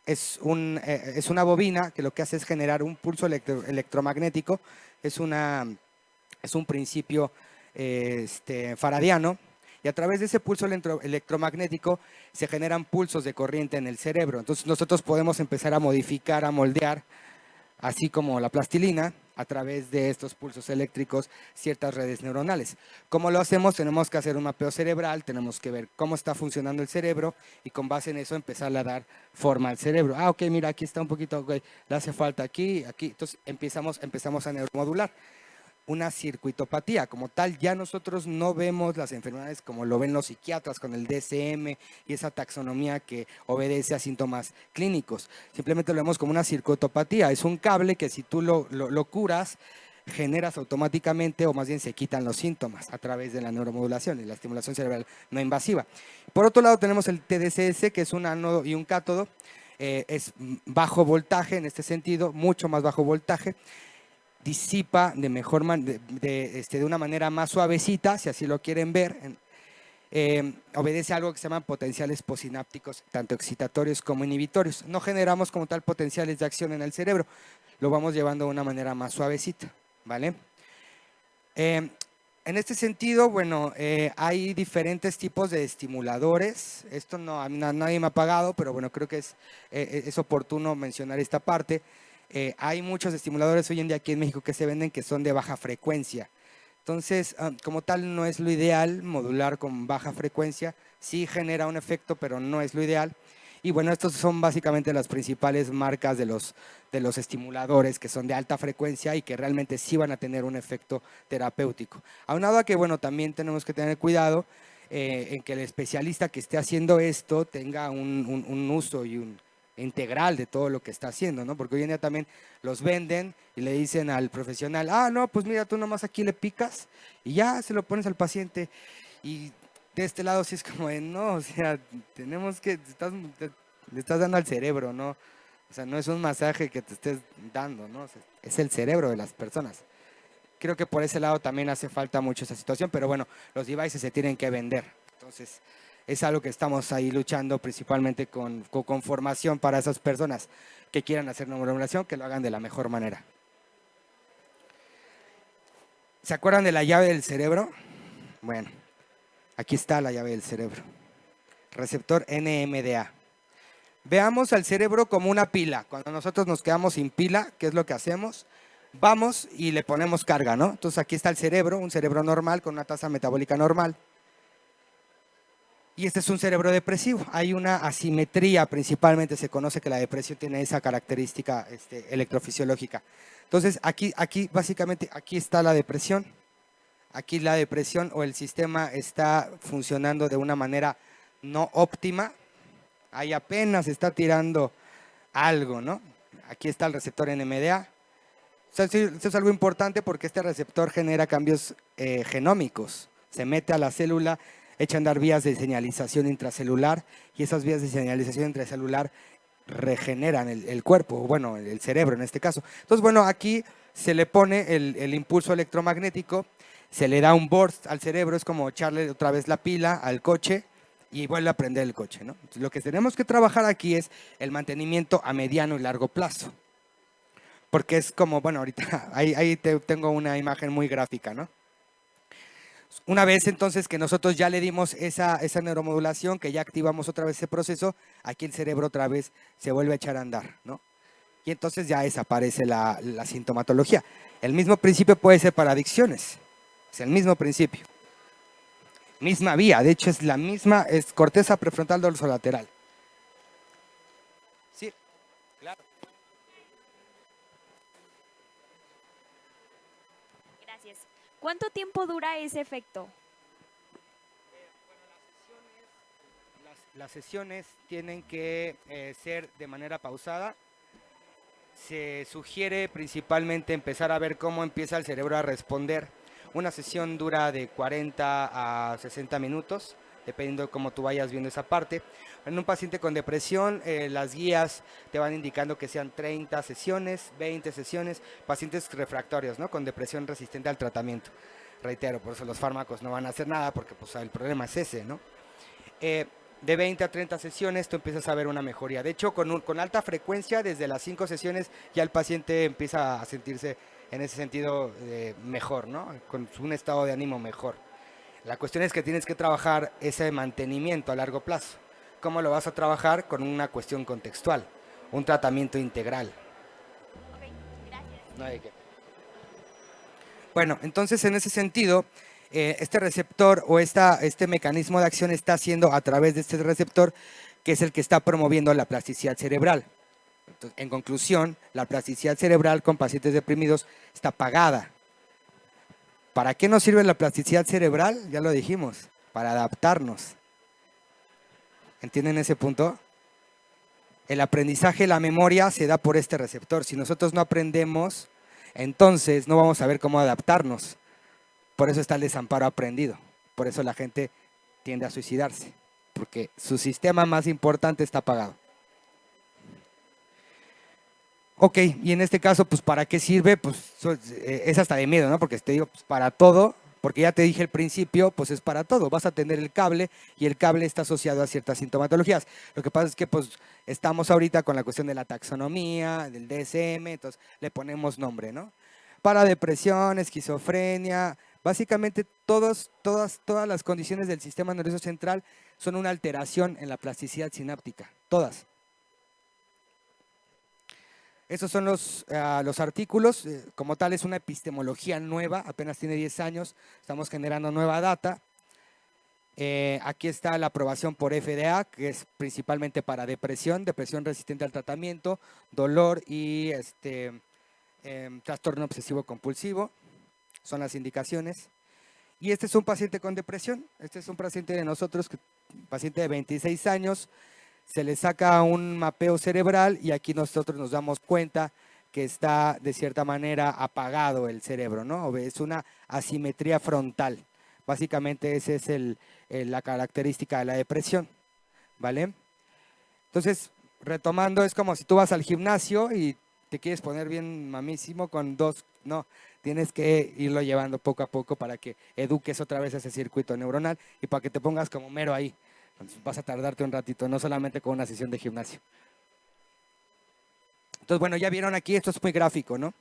es una bobina que lo que hace es generar un pulso electromagnético. Es un principio faradiano y a través de ese pulso electromagnético se generan pulsos de corriente en el cerebro. Entonces nosotros podemos empezar a modificar, a moldear, así como la plastilina, a través de estos pulsos eléctricos, ciertas redes neuronales. ¿Cómo lo hacemos? Tenemos que hacer un mapeo cerebral, tenemos que ver cómo está funcionando el cerebro y con base en eso empezar a dar forma al cerebro. Ah, ok, mira, aquí está un poquito, okay, le hace falta aquí, aquí. Entonces empezamos a neuromodular. Una circuitopatía como tal, ya nosotros no vemos las enfermedades como lo ven los psiquiatras con el DSM y esa taxonomía que obedece a síntomas clínicos. Simplemente lo vemos como una circuitopatía, es un cable que si tú lo curas, generas automáticamente, o más bien se quitan los síntomas a través de la neuromodulación y la estimulación cerebral no invasiva. Por otro lado tenemos el TDCS, que es un ánodo y un cátodo, es bajo voltaje en este sentido, mucho más bajo voltaje, disipa de una manera más suavecita, si así lo quieren ver. Obedece a algo que se llaman potenciales posinápticos, tanto excitatorios como inhibitorios. No generamos como tal potenciales de acción en el cerebro, lo vamos llevando de una manera más suavecita, ¿vale? En este sentido, bueno, hay diferentes tipos de estimuladores. Esto nadie me ha pagado, pero bueno, creo que es oportuno mencionar esta parte. Hay muchos estimuladores hoy en día aquí en México que se venden que son de baja frecuencia. Entonces, como tal, no es lo ideal modular con baja frecuencia. Sí genera un efecto, pero no es lo ideal. Y bueno, estos son básicamente las principales marcas de los estimuladores que son de alta frecuencia y que realmente sí van a tener un efecto terapéutico. Aunado a que, bueno, también tenemos que tener cuidado en que el especialista que esté haciendo esto tenga un uso y un integral de todo lo que está haciendo, ¿no? Porque hoy en día también los venden y le dicen al profesional, ah, no, pues mira, tú nomás aquí le picas y ya se lo pones al paciente. Y de este lado sí es como de, no, o sea, tenemos que, le estás dando al cerebro, ¿no? O sea, no es un masaje que te estés dando, ¿no? O sea, es el cerebro de las personas. Creo que por ese lado también hace falta mucho esa situación, pero bueno, los devices se tienen que vender. Entonces, es algo que estamos ahí luchando principalmente con formación para esas personas que quieran hacer neuromodulación, que lo hagan de la mejor manera. ¿Se acuerdan de la llave del cerebro? Bueno, aquí está la llave del cerebro. Receptor NMDA. Veamos al cerebro como una pila. Cuando nosotros nos quedamos sin pila, ¿qué es lo que hacemos? Vamos y le ponemos carga, ¿no? Entonces aquí está el cerebro, un cerebro normal con una tasa metabólica normal. Y este es un cerebro depresivo. Hay una asimetría, principalmente se conoce que la depresión tiene esa característica electrofisiológica. Entonces, aquí básicamente, aquí está la depresión. Aquí la depresión o el sistema está funcionando de una manera no óptima. Ahí apenas está tirando algo, ¿no? Aquí está el receptor NMDA. Esto es algo importante porque este receptor genera cambios genómicos. Se mete a la célula, echa a andar vías de señalización intracelular y esas vías de señalización intracelular regeneran el cuerpo, bueno, el cerebro en este caso. Entonces, bueno, aquí se le pone el impulso electromagnético, se le da un burst al cerebro, es como echarle otra vez la pila al coche y vuelve a prender el coche, ¿no? Entonces, lo que tenemos que trabajar aquí es el mantenimiento a mediano y largo plazo. Porque es como, bueno, ahorita ahí tengo una imagen muy gráfica, ¿no? Una vez entonces que nosotros ya le dimos esa neuromodulación, que ya activamos otra vez ese proceso, aquí el cerebro otra vez se vuelve a echar a andar, ¿no? Y entonces ya desaparece la sintomatología. El mismo principio puede ser para adicciones, es el mismo principio. Misma vía, de hecho es la misma, es corteza prefrontal dorsolateral. Sí, claro. Gracias. ¿Cuánto tiempo dura ese efecto? Las sesiones tienen que ser de manera pausada. Se sugiere principalmente empezar a ver cómo empieza el cerebro a responder. Una sesión dura de 40 a 60 minutos, dependiendo de cómo tú vayas viendo esa parte. En un paciente con depresión, las guías te van indicando que sean 30 sesiones, 20 sesiones, pacientes refractorios, ¿no? Con depresión resistente al tratamiento. Reitero, por eso los fármacos no van a hacer nada, porque pues, el problema es ese, ¿no? De 20 a 30 sesiones tú empiezas a ver una mejoría. De hecho, con alta frecuencia, desde las 5 sesiones, ya el paciente empieza a sentirse en ese sentido mejor, ¿no? Con un estado de ánimo mejor. La cuestión es que tienes que trabajar ese mantenimiento a largo plazo. ¿Cómo lo vas a trabajar? Con una cuestión contextual, un tratamiento integral. Ok, gracias. No hay que. Bueno, entonces en ese sentido, este receptor o este mecanismo de acción está haciendo a través de este receptor, que es el que está promoviendo la plasticidad cerebral. Entonces, en conclusión, la plasticidad cerebral con pacientes deprimidos está apagada. ¿Para qué nos sirve la plasticidad cerebral? Ya lo dijimos, para adaptarnos. ¿Entienden ese punto? El aprendizaje, la memoria se da por este receptor. Si nosotros no aprendemos, entonces no vamos a ver cómo adaptarnos. Por eso está el desamparo aprendido. Por eso la gente tiende a suicidarse, porque su sistema más importante está apagado. Ok, y en este caso, pues, ¿para qué sirve? Pues es hasta de miedo, ¿no? Porque te digo, pues, para todo, porque ya te dije al principio, pues es para todo. Vas a tener el cable y el cable está asociado a ciertas sintomatologías. Lo que pasa es que, pues, estamos ahorita con la cuestión de la taxonomía, del DSM, entonces le ponemos nombre, ¿no? Para depresión, esquizofrenia, básicamente todas las condiciones del sistema nervioso central son una alteración en la plasticidad sináptica, todas. Estos son los artículos, como tal es una epistemología nueva, apenas tiene 10 años, estamos generando nueva data. Aquí está la aprobación por FDA, que es principalmente para depresión resistente al tratamiento, dolor y trastorno obsesivo compulsivo, son las indicaciones. Y este es un paciente con depresión, este es un paciente de nosotros, paciente de 26 años, se le saca un mapeo cerebral y aquí nosotros nos damos cuenta que está de cierta manera apagado el cerebro, ¿no? Es una asimetría frontal. Básicamente esa es la característica de la depresión, ¿vale? Entonces, retomando, es como si tú vas al gimnasio y te quieres poner bien mamísimo con dos, no, tienes que irlo llevando poco a poco para que eduques otra vez ese circuito neuronal y para que te pongas como mero ahí. Entonces vas a tardarte un ratito, no solamente con una sesión de gimnasio. Entonces, bueno, ya vieron aquí, esto es muy gráfico, ¿no?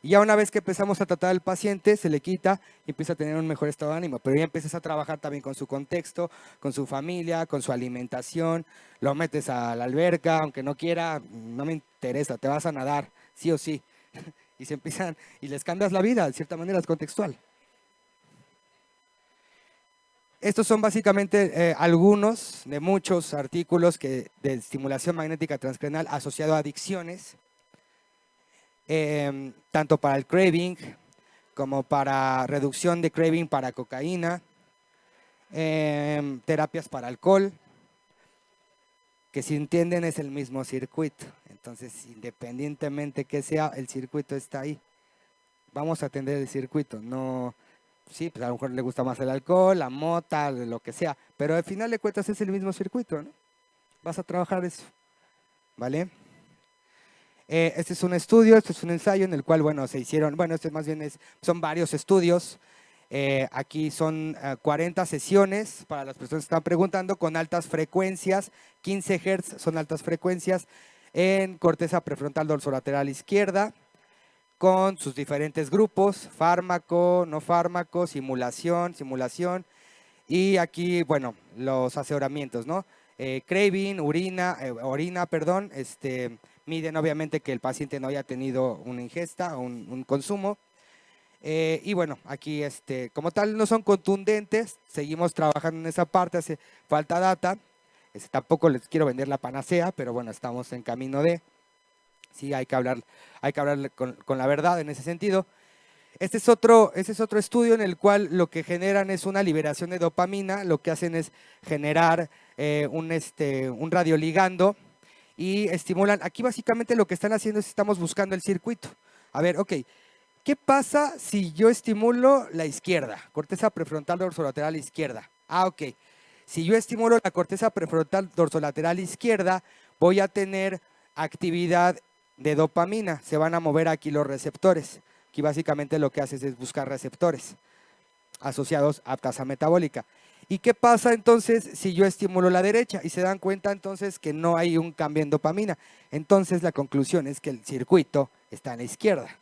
Y ya una vez que empezamos a tratar al paciente, se le quita y empieza a tener un mejor estado de ánimo. Pero ya empiezas a trabajar también con su contexto, con su familia, con su alimentación. Lo metes a la alberca, aunque no quiera, no me interesa, te vas a nadar, sí o sí. Y se empiezan, y les cambias la vida, de cierta manera es contextual. Estos son básicamente algunos de muchos artículos de estimulación magnética transcranial asociado a adicciones, tanto para el craving como para reducción de craving para cocaína, terapias para alcohol, que si entienden es el mismo circuito. Entonces, independientemente que sea, el circuito está ahí. Vamos a atender el circuito, no... Sí, pues a lo mejor le gusta más el alcohol, la mota, lo que sea, pero al final de cuentas es el mismo circuito, ¿no? Vas a trabajar eso, ¿vale? Este es un estudio, este es un ensayo en el cual, bueno, se hicieron, bueno, este más bien son varios estudios. Aquí son 40 sesiones para las personas que están preguntando con altas frecuencias, 15 Hz son altas frecuencias en corteza prefrontal dorsolateral izquierda, con sus diferentes grupos, fármaco, no fármaco, simulación, y aquí, bueno, los aseguramientos, ¿no? Craving, orina, perdón, miden obviamente que el paciente no haya tenido una ingesta o un consumo. Y bueno, aquí como tal no son contundentes, seguimos trabajando en esa parte, hace falta data. Tampoco les quiero vender la panacea, pero bueno, estamos en camino de... Sí, hay que hablar con la verdad en ese sentido. Este es otro estudio en el cual lo que generan es una liberación de dopamina, lo que hacen es generar un radioligando y estimulan. Aquí básicamente lo que están haciendo es estamos buscando el circuito. A ver, ok, ¿qué pasa si yo estimulo la izquierda, corteza prefrontal dorsolateral izquierda? Ah, ok, si yo estimulo la corteza prefrontal dorsolateral izquierda, voy a tener actividad de dopamina, se van a mover aquí los receptores. Aquí básicamente lo que haces es buscar receptores asociados a tasa metabólica. ¿Y qué pasa entonces si yo estimulo la derecha? Y se dan cuenta entonces que no hay un cambio en dopamina. Entonces la conclusión es que el circuito está en la izquierda.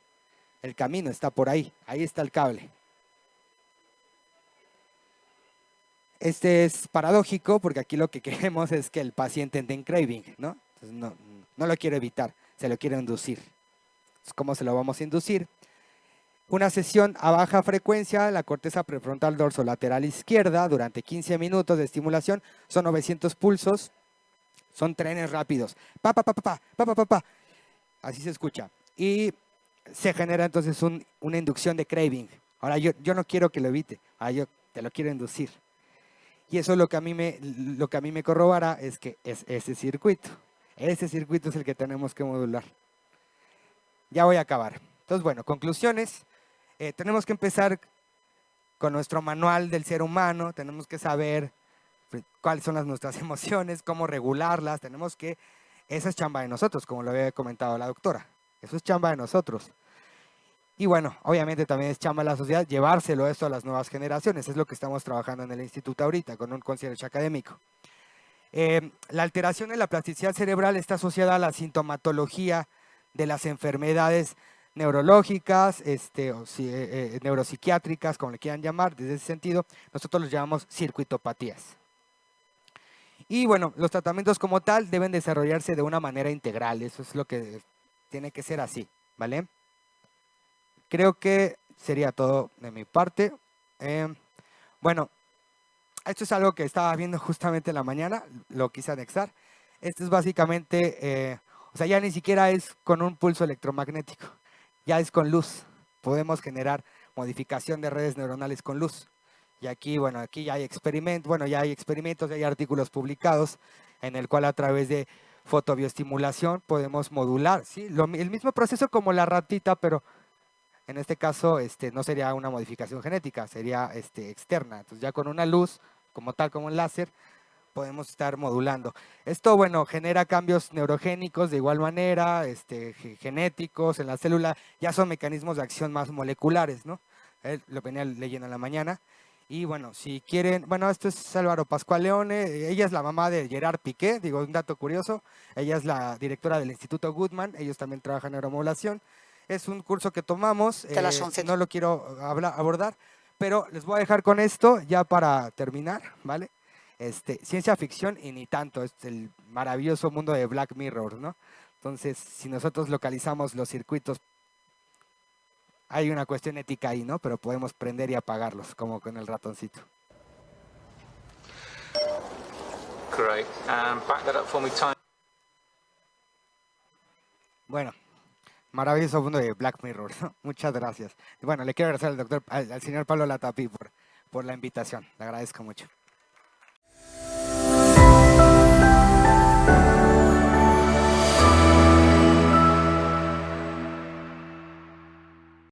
El camino está por ahí, ahí está el cable. Este es paradójico porque aquí lo que queremos es que el paciente entre en craving, ¿no? Entonces no lo quiero evitar, se lo quiero inducir. Entonces, ¿cómo se lo vamos a inducir? Una sesión a baja frecuencia, la corteza prefrontal dorsolateral izquierda, durante 15 minutos de estimulación, son 900 pulsos, son trenes rápidos, pa, pa, pa, pa, pa, pa, pa, pa, pa. Así se escucha. Y se genera entonces una inducción de craving. Ahora yo no quiero que lo evite, yo te lo quiero inducir. Y eso lo que a mí me corrobora es que es ese circuito. Ese circuito es el que tenemos que modular. Ya voy a acabar. Entonces, bueno, conclusiones. Tenemos que empezar con nuestro manual del ser humano. Tenemos que saber cuáles son nuestras emociones, cómo regularlas. Esa es chamba de nosotros, como lo había comentado la doctora. Eso es chamba de nosotros. Y bueno, obviamente también es chamba de la sociedad llevárselo esto a las nuevas generaciones. Es lo que estamos trabajando en el instituto ahorita, con un concierge académico. La alteración de la plasticidad cerebral está asociada a la sintomatología de las enfermedades neurológicas, neuropsiquiátricas, como le quieran llamar. Desde ese sentido, nosotros los llamamos circuitopatías. Y bueno, los tratamientos como tal deben desarrollarse de una manera integral. Eso es lo que tiene que ser así, ¿vale? Creo que sería todo de mi parte. Bueno, esto es algo que estaba viendo justamente en la mañana, lo quise anexar. Esto es básicamente, o sea, ya ni siquiera es con un pulso electromagnético, ya es con luz. Podemos generar modificación de redes neuronales con luz. Y aquí, bueno, aquí ya hay experimentos, ya hay artículos publicados en el cual a través de fotobioestimulación podemos modular, ¿sí? El mismo proceso como la ratita, pero en este caso no sería una modificación genética, sería externa. Entonces ya con una luz, como tal, como un láser, podemos estar modulando. Esto, bueno, genera cambios neurogénicos de igual manera, genéticos en la célula, ya son mecanismos de acción más moleculares, ¿no? Lo venía leyendo en la mañana. Y bueno, si quieren, bueno, esto es Álvaro Pascual Leone, ella es la mamá de Gerard Piqué, digo, un dato curioso, ella es la directora del Instituto Goodman, ellos también trabajan en neuromodulación. Es un curso que tomamos, no lo quiero abordar, pero les voy a dejar con esto ya para terminar, ¿vale? Ciencia ficción y ni tanto, es el maravilloso mundo de Black Mirror, ¿no? Entonces, si nosotros localizamos los circuitos, hay una cuestión ética ahí, ¿no? Pero podemos prender y apagarlos, como con el ratoncito. Great. Back that up for me, time. Bueno, maravilloso mundo de Black Mirror, ¿no? Muchas gracias. Y bueno, le quiero agradecer al señor Pablo Latapí por la invitación. Le agradezco mucho.